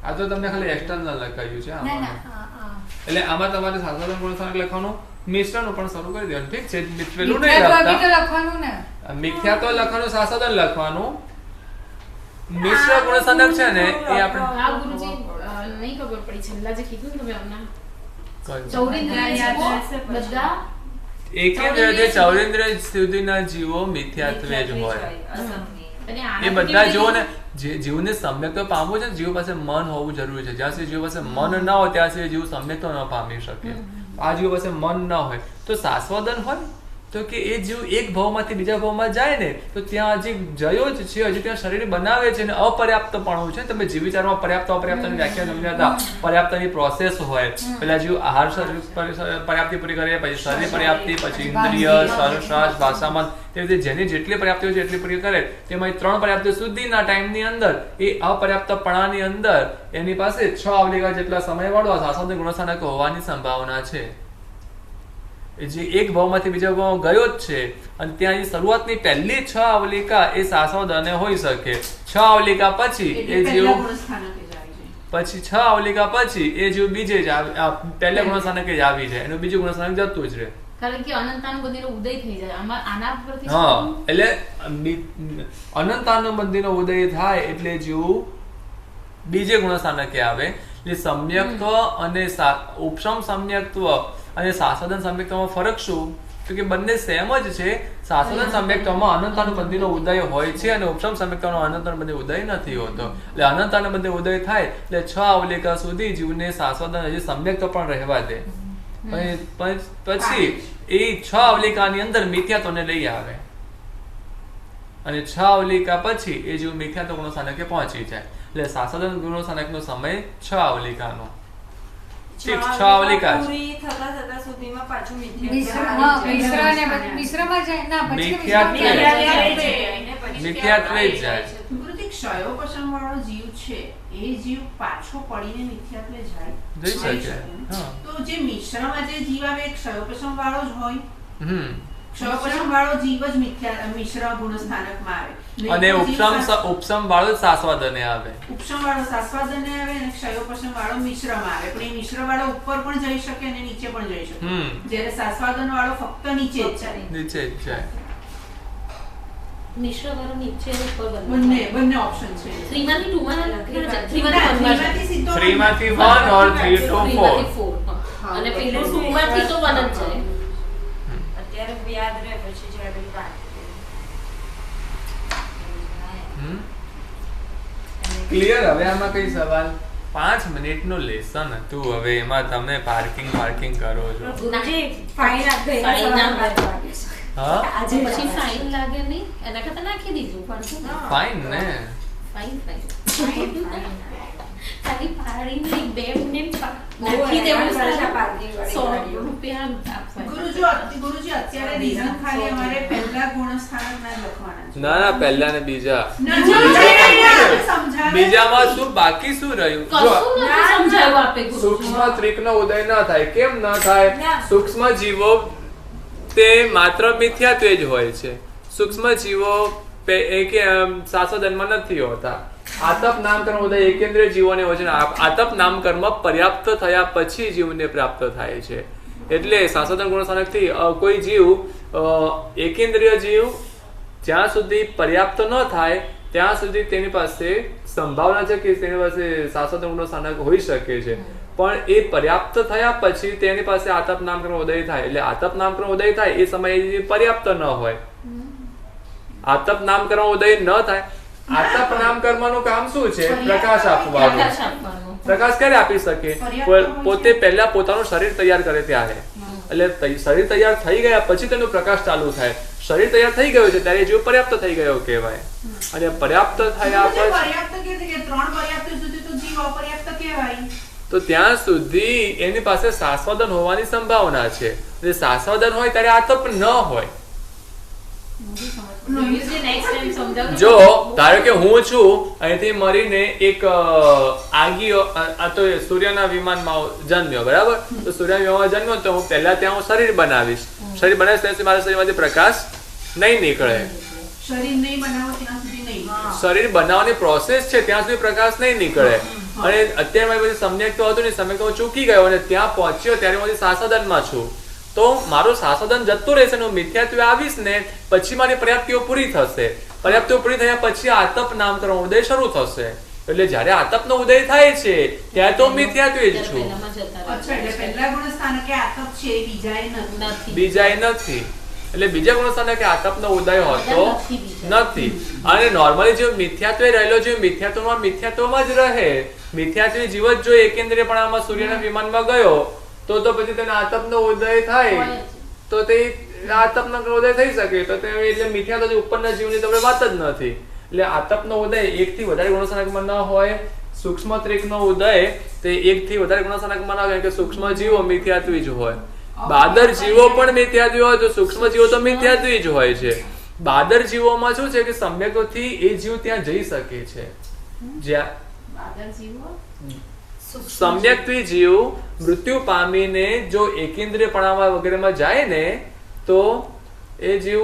આ તો તમને ખાલી એક્સટર્નલ લખાયું છે ના આમાં. ના, હા. એટલે આમાં તમારે શાશ્વત ગુણસ્થાનક લખવાનું, મિશ્રનું પણ શરૂ કરી દેવાનું. ઠીક છે, પેલું નહીં મિથ્યાત્વ બી તો લખતા. લખવાનું ને. મિથ્યાત્વ લખવાનું, શાશ્વત લખવાનું. મિશ્ર ગુણસ્થાનક છે ને એ આપણે આ ગુરુજી નહીં ખબર પડી છેલ્લા જે કીધું ને તમે હમણાં ચૌરેન્દ્રિય યાદ જીવો રહેશે પછી. બધા એકેન્દ્રિયથી ચૌરેન્દ્રિય સુધીના જીવો મિથ્યાત્વે જ હોય. અસંગી. અને એ આનાથી બધા કેવી જીવોને રીતે- જીવને સમ્યક્ત પામવું છે ને, જીવો પાસે મન હોવું જરૂરી છે. જ્યાં સુધી જીવો પાસે મન ના હોય ત્યાં સુધી જીવ સમ્યક્ત ન પામી શકે. આ જીવો પાસે મન ના હોય તો શાશ્વતન હોય તો કે એ જીવ એક ભાવમાંથી બીજા ભાવમાં જાય ને તો ત્યાં હજી જયો જ છે, હજી ત્યાં શરીર બનાવે છે ને અપર્યાપ્તપણું છે. તમે જીવ વિચારમાં પર્યાપ્ત અપર્યાપ્તની વ્યાખ્યા સમજ્યા હતા. પર્યાપ્તની પ્રોસેસ હોય, પેલા જીવ આહાર પર્યાપ્તિ પૂરી કરે, પછી શરીર પર્યાપ્તિ, પછી ઇન્દ્રિય, શ્વાસ, ભાષામાં, તે રીતે જેની જેટલી પર્યાપ્તિ હોય છે એટલી પૂરી કરે. તેમાં 3 પર્યાપ્તિ સુધીના ટાઈમની અંદર એ અપર્યાપ્તપણાની અંદર એની પાસે 6 આવલિકા જેટલા સમયવાળો આ શાશ્વત ગુણસ્થાનક હોવાની સંભાવના છે. જે એક ભાવમાંથી બીજા ભાવમાં ગયો જ છે અને ત્યાં શરૂઆતની પહેલી 6 આવલિકા એ શાશ્વત અને હોઈ શકે. 6 આવલિકા પછી એ જીવ પછી 6 આવલિકા પછી એ જીવ બીજે જ પહેલા ગુણસ્થાનકે જ આવી જાય, એનું બીજું ગુણસ્થાનક જતું જ રહે. કારણ કે અનંતાનુબંધીનો ઉદય થઈ જાય. આના પરથી હા, એટલે અનંતાનુબંધીનો ઉદય થાય એટલે જીવ બીજે ગુણસ્થાનકે આવે. એટલે સમ્યક્ત્વ અને ઉપશમ સમ્યક્ત્વ અને શાશ્વતન સમ્યક્ત્વમાં ફરક શું? તો કે બંને સેમ જ છે. શાશ્વતન સમ્યક્ત્વમાં અનંતાનુબંધીનો ઉદય હોય છે અને ઉપશમ સમ્યક્ત્વમાં અનંતાનુબંધી ઉદય નથી હોતો. એટલે અનંતાનુબંધી ઉદય થાય એટલે 6 આવલિકા સુધી જીવને શાશ્વતન હજી સમ્યક્ત્વ પણ રહેવા દે. પછી એ 6 આવલિકાની અંદર મિથ્યાત્વને લઈ આવે અને 6 આવલિકા પછી એ જીવ મિથ્યાત્વ ગુણસ્થાનકે પહોંચી જાય. એટલે શાશ્વતન ગુણસ્થાનકનો સમય 6 આવલિકાનો. ઠીક, 6 આવલિકા છે. પૂરી થતા થતા સુધીમાં પાછું મિશ્રમાં જાય ના પછી મિથ્યાત્વે જ જાય. ગુરુજી, ક્ષયોપશમ વાળો જીવ છે એ જીવ પાછો પડીને મિથ્યાત્વે જાય જઈ શકે. હા. તો જે મિશ્રમાં જે જીવ આવે એ ક્ષયોપશમ વાળો જ હોય. હમ. ક્ષયોપશમ વાળો જીવ જ મિશ્ર ગુણસ્થાનકમાં આવે. અને ઉપશમ વાળો જ શાશ્વતને આવે. ઉપશમ વાળો શાશ્વતને આવે અને ક્ષયોપશમ વાળો મિશ્રમાં આવે. પણ એ મિશ્ર વાળો ઉપર પણ જઈ શકે અને નીચે પણ જઈ શકે. જ્યારે શાશ્વતન વાળો ફક્ત નીચે જ જાય. નીચે જ જાય. મિશ્ર વાળો નીચે અને ઉપર બંને ઓપ્શન છે. 3 માંથી 2 માં ના, ત્રીમાંથી સીધો 3 માંથી 1 or 3 to 4. 4 અને પેલું 2 માંથી તો 1 જ જાય. અત્યારે યાદ રહે પછી જ્યારે પેલું વાત ક્લિયર? હવે આમાં કઈ સવાલ? 5 મિનિટનું લેસન હતું. હવે એમાં તમે પાર્કિંગ કરો છો. ગુરુજી ફાઇન આપે ફાઇન ના હા, આજે પછી ફાઇન લાગે નહીં એના કરતા નાખી દીધું પણ શું ફાઇન ને. ફાઇન ખાલી પાડીને 2 મિનિટ નાખી દેવું પાર્કિંગ 100 રૂપિયા આપવા. ગુરુજી અત્યારે રીઝન ખાલી અમારે પહેલા ગુણસ્થાનકના જ લખવાના છે. ના, પહેલા ને બીજા. સમજાવે. બીજામાં શું બાકી શું રહ્યું? જો કશું નથી સમજાયું આપે ગુરુજી. સૂક્ષ્મ ત્રિકનો ઉદય ન થાય. કેમ ન થાય? સૂક્ષ્મ જીવો તે માત્ર મિથ્યાત્વે જ હોય છે. સૂક્ષ્મ જીવો શાશ્વતનમાં નથી હોતા. આતપ નામકર્મ ઉદય એકેન્દ્રિય જીવોને હોય છે. આતપ નામકર્મ પર્યાપ્ત થયા પછી જીવને પ્રાપ્ત થાય છે. એટલે શાશ્વતન ગુણસ્થાનકથી કોઈ જીવ એકેન્દ્રિય જીવ જ્યાં સુધી પર્યાપ્ત ન થાય ત્યાં સુધી તેની પાસે સંભાવના છે કે તેની પાસે શાશ્વતન ગુણસ્થાનક હોઈ શકે છે. પણ એ પર્યાપ્ત થયા પછી તેની પાસે આતપ નામકર્મ ઉદય થાય. એટલે આતપ નામકર્મ ઉદય થાય એ સમયે પર્યાપ્ત ન હોય. આતપ નામકર્મ ઉદય ન થાય. આતપ નામકર્મનું કામ શું છે? પ્રકાશ આપવાનું. પ્રકાશ ક્યારે આપી શકે? પોતે પહેલા પોતાનું શરીર તૈયાર કરે ત્યારે. એટલે શરીર તૈયાર થઈ ગયા પછી તેનો પ્રકાશ ચાલુ થાય. શરીર તૈયાર થઈ ગયું છે ત્યારે જીવ પર્યાપ્ત થઈ ગયો કહેવાય. અને પર્યાપ્ત થયા પછી પર્યાપ્ત કે 3 પર્યાપ્ત સુધી તો જીવ અપર્યાપ્ત કહેવાય. તો ત્યાં સુધી એની પાસે શાશ્વતન હોવાની સંભાવના છે. એટલે શાશ્વતન હોય ત્યારે આતપ ન હોય. જો ધારો કે હું છું અહીંથી મરીને એક આગીઓ આ તો સૂર્યના વિમાનમાં જન્મ્યો, બરાબર? તો સૂર્યના વિમાનમાં જન્મ્યો તો હું પહેલા ત્યાં શરીર બનાવીશ. શરીર બનાવીશ ત્યાં મારા શરીરમાંથી પ્રકાશ નહીં નીકળે. શરીર નહીં બનાવો ત્યાં સુધી નહીં. શરીર બનાવવાની પ્રોસેસ છે ત્યાં સુધી પ્રકાશ નહીં નીકળે. અને અત્યારે મારી બધી સમ્યક્ત્વ હતું ને સમ્યક્ત્વ ચૂકી ગયો અને ત્યાં પહોંચ્યો ત્યારે હું શાશ્વતનમાં છું. તો મારું શાશ્વતન જતું રહેશે ને હું મિથ્યાત્વે આવીશ ને પછી મારી પર્યાપ્તિઓ પૂરી થશે. પર્યાપ્તિઓ પૂરી થયા પછી આતપ નામકર્મ ઉદય શરૂ થશે. એટલે જ્યારે આતપનો ઉદય થાય છે ત્યાં તો મિથ્યાત્વે જ છું, પહેલામાં જતા રહે. અચ્છા, એટલે પહેલા ગુણસ્થાનકે આતપ છે એ બીજાએ નથી. બીજાય નથી. એટલે બીજા ગુણસ્થાનકે આતપનો ઉદય હોતો નથી. અને નોર્મલી જો મિથ્યાત્વે રહેલો છે, મિથ્યાત્વમાં જ રહે, મિથ્યાત્વી જીવ જ જો એકેન્દ્રિયપણામાં સૂર્યના વિમાનમાં ગયો તો પછી તેને આતપનો ઉદય થાય તો તે આતપનો ઉદય થઈ શકે, તો તે એટલે મિથ્યાત્વ ઉપરના જીવની તો વાત જ નથી. એટલે આતપનો ઉદય એક થી વધારે ગુણસ્થાનકમાં ન હોય, સૂક્ષ્મ ત્રિકનો ઉદય તે એક થી વધારે ગુણસ્થાનકમાં ન હોય, કે સૂક્ષ્મ જીવો મિથ્યાત્વી જ હોય, બાદર જીવો પણ મિથ્યાત્વી હોય તો સૂક્ષ્મ જીવો તો મિથ્યાત્વી જ હોય છે. બાદર જીવોમાં શું છે કે સમ્યકથી એ જીવ ત્યાં જઈ શકે છે, જ્યાં બાદર જીવો સમ્યક્ત્વી જીવ મૃત્યુ પામીને જો એકેન્દ્રિયપણામાં વગેરેમાં જાય ને તો એ જીવ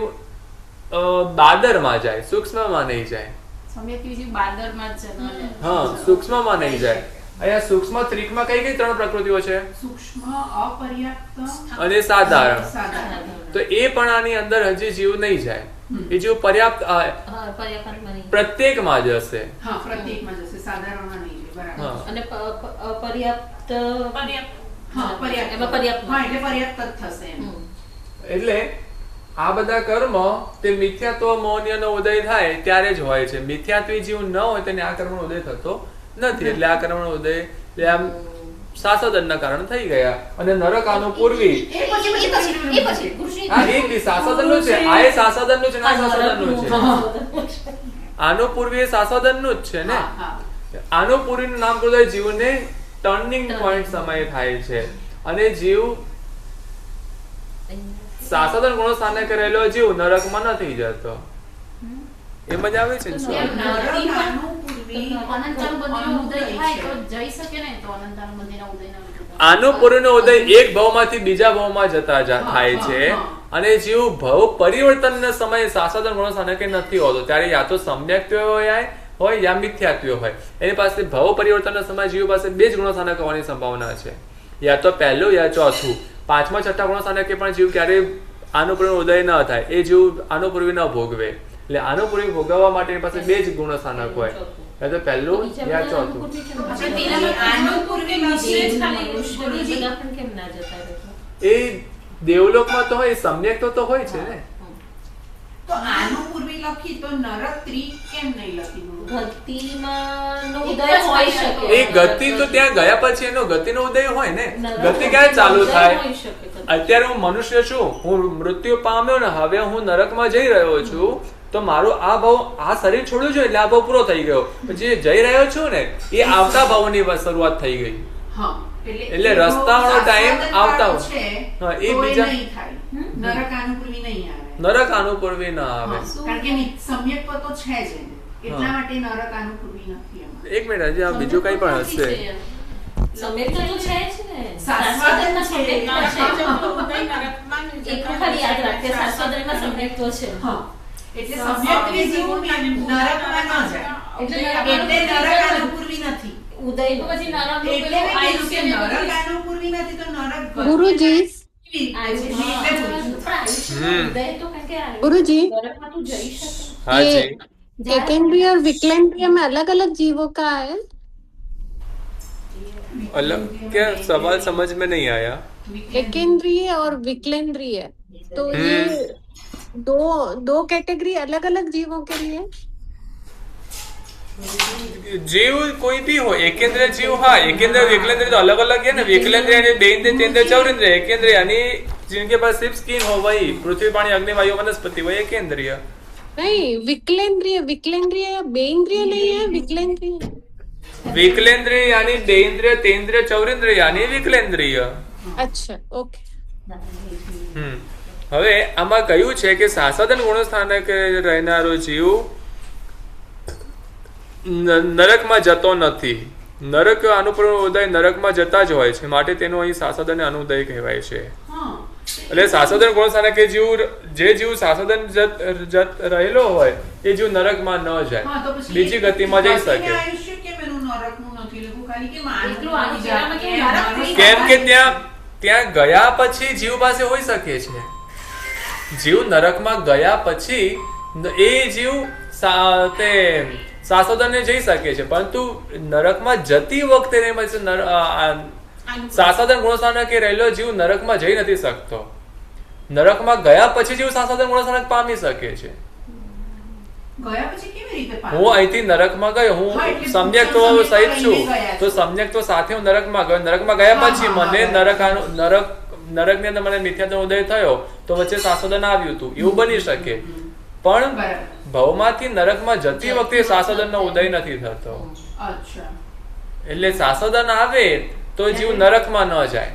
બાદરમાં જાય, સૂક્ષ્મમાં નહીં જાય. સમ્યક્ત્વી જીવ બાદરમાં જ જન્મ લે. હા, સૂક્ષ્મમાં નહીં જાય. અહીંયા સૂક્ષ્મ ત્રિકમાં કઈ કઈ ત્રણ પ્રકૃતિઓ છે? સૂક્ષ્મ, અપર્યાપ્ત અને સાધારણ. સાધારણ. તો એ પણ આની અંદર હજી જીવ નહીં જાય, એ જીવ પર્યાપ્ત પર્યાપ્તમાં નહીં. પ્રત્યેકમાં જ હશે. હા, પ્રત્યેકમાં જશે, સાધારણમાં નહીં જાય. બરાબર. હા. અને પર્યાપ્ત હા, પર્યાપ્ત. એમાં પર્યાપ્ત. હા, એટલે પર્યાપ્ત જ થશે એમ. એટલે આ બધા કર્મ તે મિથ્યાત્વ મૌન્યનો ઉદય થાય ત્યારે જ હોય છે. મિથ્યાત્વી જીવ ન હોય તેને આ કર્મનો ઉદય થતો નથી. એટલે આ કર્મનો ઉદય એટલે આમ સાસદનના કારણે થઈ ગયા. અને નરક આનું પૂર્વી હા, એ સાસદનનું છે, આ એ સાસદનનું છે, આ સાસદનનું છે. આનું પૂર્વી એ સાસદનનું જ છે ને. હા, હા. આનું પૂર્વીનું નામ કૃદય જીવને ટર્નિંગ પોઈન્ટ સમય થાય છે. અને જીવ સાસદન ગુણો સ્થાને કરેલો જીવ નરકમાં નથી જતો. એ મજા આવે છે ને? તો નરકનું પૂર્વી અનંતાનું બંધીનો ઉદય થાય તો જઈ શકે ને, તો અનંતાનું બંધીના ઉદયના વિરુદ્ધ. આનું પૂર્વનો ઉદય એક ભવમાંથી બીજા ભવમાં જતા થાય છે. અને જીવ ભવ પરિવર્તનના સમયે સાસદન ગુણો સ્થાને કે નથી હોતો, ત્યારે યા તો સમ્યક્ત્વ હોય યા મિથ્યાત્વ હોય. એની પાસે ભવ પરિવર્તનના સમયે જીવ પાસે બે જ ગુણો સ્થાનક હોવાની સંભાવના છે, યા તો પહેલું યા ચોથું. પાંચમા છઠ્ઠા ગુણો સ્થાનકે પણ જીવ ક્યારે આનું પૂર્વ ઉદય ન થાય, એ જીવ આનું પૂર્વી ન ભોગવે. એટલે આનું પૂર્વી ભોગવવા માટે એની પાસે બે જ ગુણો સ્થાનક હોય, યા તો પહેલું યા ચોથું. આનું પૂર્વી એ જ ખાલી ગુરુજી. બધા પણ કેમ ના જતા રહે? એ દેવલોકમાં તો હોય, સમ્યક તો હોય છે ને. તો આનું પૂર્વી લખી તો નરક ત્રિક કેમ નહીં લખી? ગતિમાં નો ઉદય હોઈ શકે. એ ગતિ તો ત્યાં ગયા પછી એનો ગતિનો ઉદય હોય ને. ગતિ ક્યારે ચાલુ થાય? હોઈ શકે. અત્યારે હું મનુષ્ય છું, હું મૃત્યુ પામ્યો ને હવે હું નરકમાં જઈ રહ્યો છું, તો મારો આ ભાવ, આ શરીર છોડ્યું છે એટલે આ ભાવ પૂરો થઈ ગયો. પછી જઈ રહ્યો છું ને એ આવતા ભાવની શરૂઆત થઈ ગઈ. હા, એટલે રસ્તાનો ટાઈમ આવતા છે. હા, એ તો બીજા નહીં થાય. નરક આનું પૂર્વી નહીં આવે. નરક આનું પૂર્વી ના આવે. કારણ કે સમ્યક્ત્વ તો છે જ એને. એટલા માટે નરક આનું પૂર્વી નથી એમાં. એક મિનિટ, હજી આ બીજું કઈ પણ હશે. સમ્યક્ત તો છે જ ને. શાશ્વતના શાશ્વતના સમ્યક્ત છે. નરકમાં એક વખત યાદ રાખે, શાશ્વતમાં સમ્યક્ત છે. હા, એટલે સમ્યક્ત્વી જીવ નરકમાં ન જાય. એટલે એટલે નરક આનું પૂર્વી નથી. ઉદય તો પછી નરકનું એટલે પેલું મેં કીધું કે આયુષ્ય નરક આનું પૂર્વી નથી તો નરક ગુરુજી गुरुजी हाँ ये जी एकेंद्रीय और विकलेंद्रीय में अलग अलग जीवों का है। अलग क्या सवाल समझ में नहीं आया। एकेंद्रीय और विकलेंद्रीय तो ये दो कैटेगरी अलग अलग जीवों के लिए। जीव कोई भी हो, एकेंद्रिय जीव हाँ, एकेंद्रिय विकलेंद्रिय तो अलग अलग है ना। विकलेंद्रिय यानी बेइंद्रिय तेंद्रिय चौरिंद्रिय। एकेंद्रिय यानी जिनके पास सिर्फ स्किन हो वही, पृथ्वी पानी अग्नि वायु वनस्पति वही एकेंद्रिय। नहीं, विकलेंद्रिय विकलेंद्रिय या बेइंद्रिय नहीं है, विकलेंद्रिय विकलेंद्रिय यानी बेइंद्रिय तेंद्रिय चौरिंद्रिय यानी विकलेंद्रिय। अच्छा ओके। હવે આમાં કયું છે કે સાસદન ગુણસ્થાનક રહેનારો જીવ નરકમાં જતો નથી। નરક અનુપૂર્વ ઉદય નરકમાં જતા જ હોય છે, માટે તેનો અહીં સાસદન અનુદય કહેવાય છે। એટલે સાસદન ગુણસ્થાનક જીવ, જે જીવ સાસદન રહેલો હોય એ જીવ નરકમાં ન જાય, બીજી ગતિમાં જઈ શકે। કેમ કે ત્યાં ગયા પછી જીવ પાસે હોઈ શકે છે। જીવ નરકમાં ગયા પછી એ જીવ તે સાસોદરને જઈ શકે છે, પરંતુ નરકમાં જતી વખતે સાસોદન ગુણસ્થાનક એ રહેલો જીવ નરકમાં જઈ નથી શકતો. નરકમાં ગયા પછી જીવ સાસોદન ગુણસ્થાનક પામી શકે છે. ગયા પછી કેવી રીતે પામે? હું અહીંથી નરકમાં ગયો, હું સમ્યક્ત્વ સહિત છું, તો સમ્યક્ત્વ સાથે હું નરકમાં ગયો. નરકમાં ગયા પછી મને નરકની અંદર મને મિથ્યાત્વ ઉદય થયો, તો વચ્ચે સાસોદન આવ્યું હતું, એવું બની શકે. પણ ભવમાંથી નરકમાં જતી વખતે સાસોદનનો ઉદય નથી થતો. અચ્છા. એટલે સાસોદન આવે તો જીવ નરકમાં ન જાય,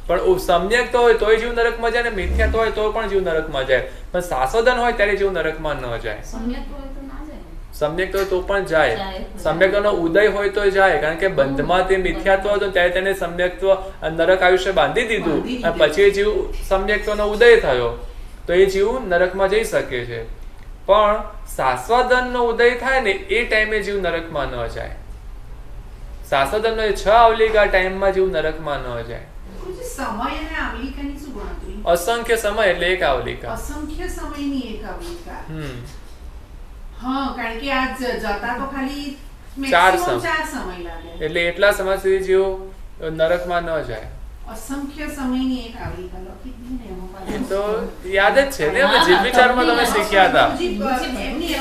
પણ સમ્યક તો હોય તોય જીવ નરકમાં જાય, ને મિથ્યાત્વ હોય તો પણ જીવ નરકમાં જાય. પણ સાસોદન હોય ત્યારે જીવ નરકમાં ન જાય. સમ્યક હોય તો પણ જાય. સમ્યક્ત્વનો ઉદય હોય તો જાય, કારણ કે બંધમાં તે મિથ્યાત્વ હતો ત્યારે તેને સમ્યક્ત્વ નરક આયુષ્ય બાંધી દીધું, અને પછી જીવ સમ્યક્ત્વનો ઉદય થયો તો એ જીવ નરકમાં જઈ શકે છે. પણ સાસ્વાદનનો ઉદય થાય ને એ ટાઈમે જીવ નરકમાં ન જાય. સાસ્વાદનનો 6 આવલિકા ટાઈમમાં જીવ નરકમાં ન જાય. સમય અને આવલિકાની શું ગણતરી? અસંખ્ય સમય એટલે એક આવલિકા. અસંખ્ય સમયની એક આવલિકા. હા, કારણ કે આ જતા તો ખાલી 4 સમય લાગે. એટલે એટલા સમય સુધી જીવ નરકમાં ન જાય. અસંખ્ય સમયની એક આવલિકા લખી દીધી ને એમાં એ તો યાદ જ છે ને, આપણે જીવ વિચારમાં તમે શીખ્યા હતા. એમની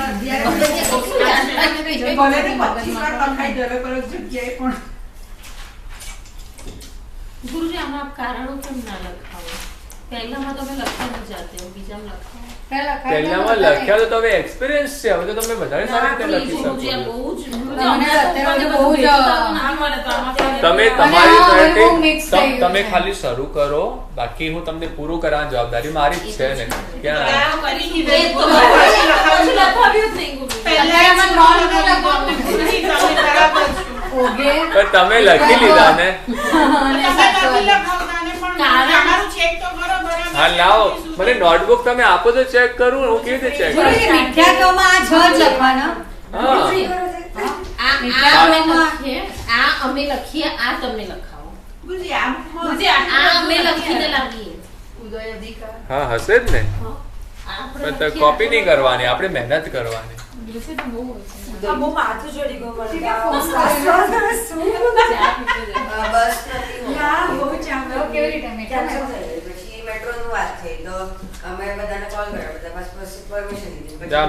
ભલે ને 25 વાર લખાઈ દરેક જગ્યાએ, પણ ગુરુજી આમાં આપ કારણો કેમ ના લખાવો? પહેલામાં તમે લખ્યા ન જાતે હો, બીજામાં લખાવો. પહેલામાં લખ્યા તો તમે એક્સપિરિયન્સ છે, હવે તો તમે વધારે સારી રીતે લખી શકો છો. તમે તમારી સાથે તમે ખાલી શરૂ કરો, બાકી હું તમને પૂરું કરવાની જવાબદારી મારી જ છે ને. તમે લખી લીધા ને. હા લાવો, મને નોટબુક તમે આપો તો ચેક કરું, હું કેવી રીતે ચેક કરું? આ અમે લખીએ, આ તમે લખાવો. આ અમે લખીને લાવીએ. હા હશે જ ને. પણ કોપી નહીં કરવાની, આપણે મહેનત કરવાની. બહુ માથું ચડી ગયું મને.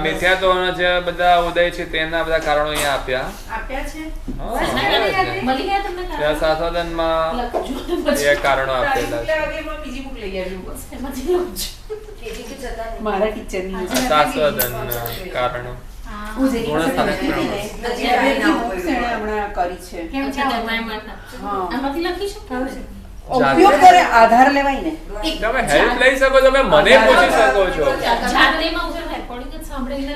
મિથ્યાત્વના જે બધા ઉદય છે તેના બધા કારણો અહીંયા આપ્યા છે. મળી ગયા તમને ત્યાં સાસોદનમાં એ કારણો આપેલા છે. બીજી બુક લઈ આવજો. મારા મારા ટીચરની સાસોદન કારણો હમણાં કરી છે. કેમ છે આમાંથી લખી શકો? ઉપયોગ કરે, આધાર લેવાય ને. તમે હેલ્પ લઈ શકો, તમે મને પૂછી શકો છો. જાતેમાં ઉપર રેકોર્ડિંગ જ સાંભળીને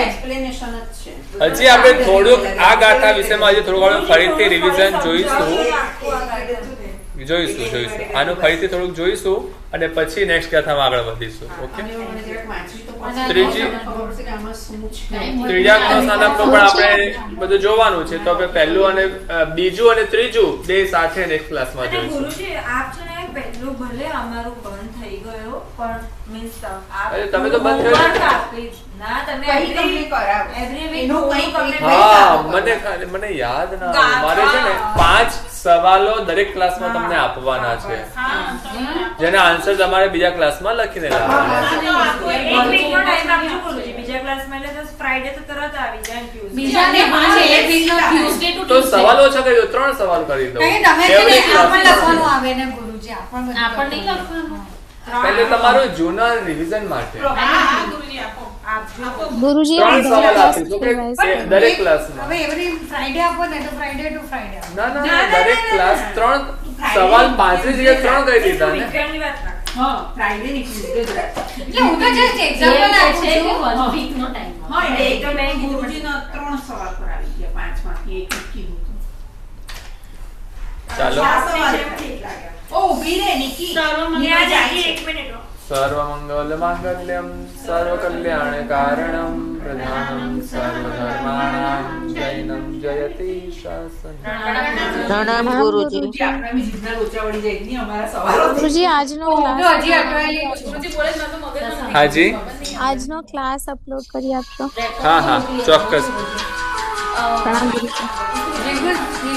એક્સપ્લેનેશન જ છે. હજી આપણે થોડુંક આ ગાથા વિશેમાં હજી થોડું ઘણું ફરીથી રિવિઝન જોઈશું. આનું ફરીથી થોડુંક જોઈશું અને પછી નેક્સ્ટ ગાથામાં આગળ વધીશું. ઓકે. ત્રીજા ગુણસ્થાનકનું પણ આપણે બધું જોવાનું છે, તો આપણે પહેલું અને બીજું અને ત્રીજું બે સાથે નેક્સ્ટ ક્લાસમાં જોઈશું. ગુરુજી આપ છે ને પહેલું ભલે અમારું બંધ થઈ ગયો, પણ મીન્સ તમે તો બંધ કરી ના, તમે એવરી વીક હા, મને યાદ ના, મારે છે ને 5 સવાલો દરેક ક્લાસમાં તમને આપવાના છે, જેના આન્સર તમારે બીજા ક્લાસમાં લખીને લાવવાના છે. બીજા ક્લાસમાં એટલે ફ્રાઈડે તો તરત આવી જાય. બીજાને એક વીકનો ટ્યુઝડે ટુ તો સવાલ ઓછા કરી દો, 3 સવાલ કરી દો. આપણને નહીં લખવાનું. એટલે તમારું જૂના રિવિઝન માટે गुरुजी 3 સવાલ આપીશું કે દરેક ક્લાસમાં. હવે એવરી ફ્રાઈડે આપો ને તો ફ્રાઈડે ટુ ફ્રાઈડે. ના, દરેક ક્લાસ 3 સવાલ 5 જગ્યાએ 3 કરી દીધા ને. વીકેન્ડની વાત રાખ. હા, ફ્રાઈડે ની ટ્યુઝડે જ રાખ. એટલે હું તો જસ્ટ એક્ઝામ્પલ આપું છું. 1 વીકનો ટાઈમ. હા, એટલે એ તો મેં ગુરુજીના 3 સવાલ પર આવી ગયા, 5 માંથી એક કીધું હતું. ચાલો. 4 સવાલ ઠીક લાગ્યા. ઓ ઊભી રહે નિકી. ત્યાં જઈએ, 1 મિનિટ. સર્વમંગલ માંગલ્યમ સર્વકલ્યાણકારણમ પ્રધાનમ સર્વધર્માણામ જૈનમ જયતિ શાસન. प्रणाम गुरुजी. આપણા બી જીભના લોચા વળી જાય નહીં અમારા સવાલો. गुरुजी आज नो હું તો હજી અટવાયેલી છું. ગુરુજી બોલે જ નતો મગજમાં. હાજી. આજનો ક્લાસ અપલોડ કરી આપશો. હા ચોક્કસ. પ્રણામ ગુરુજી. Very good.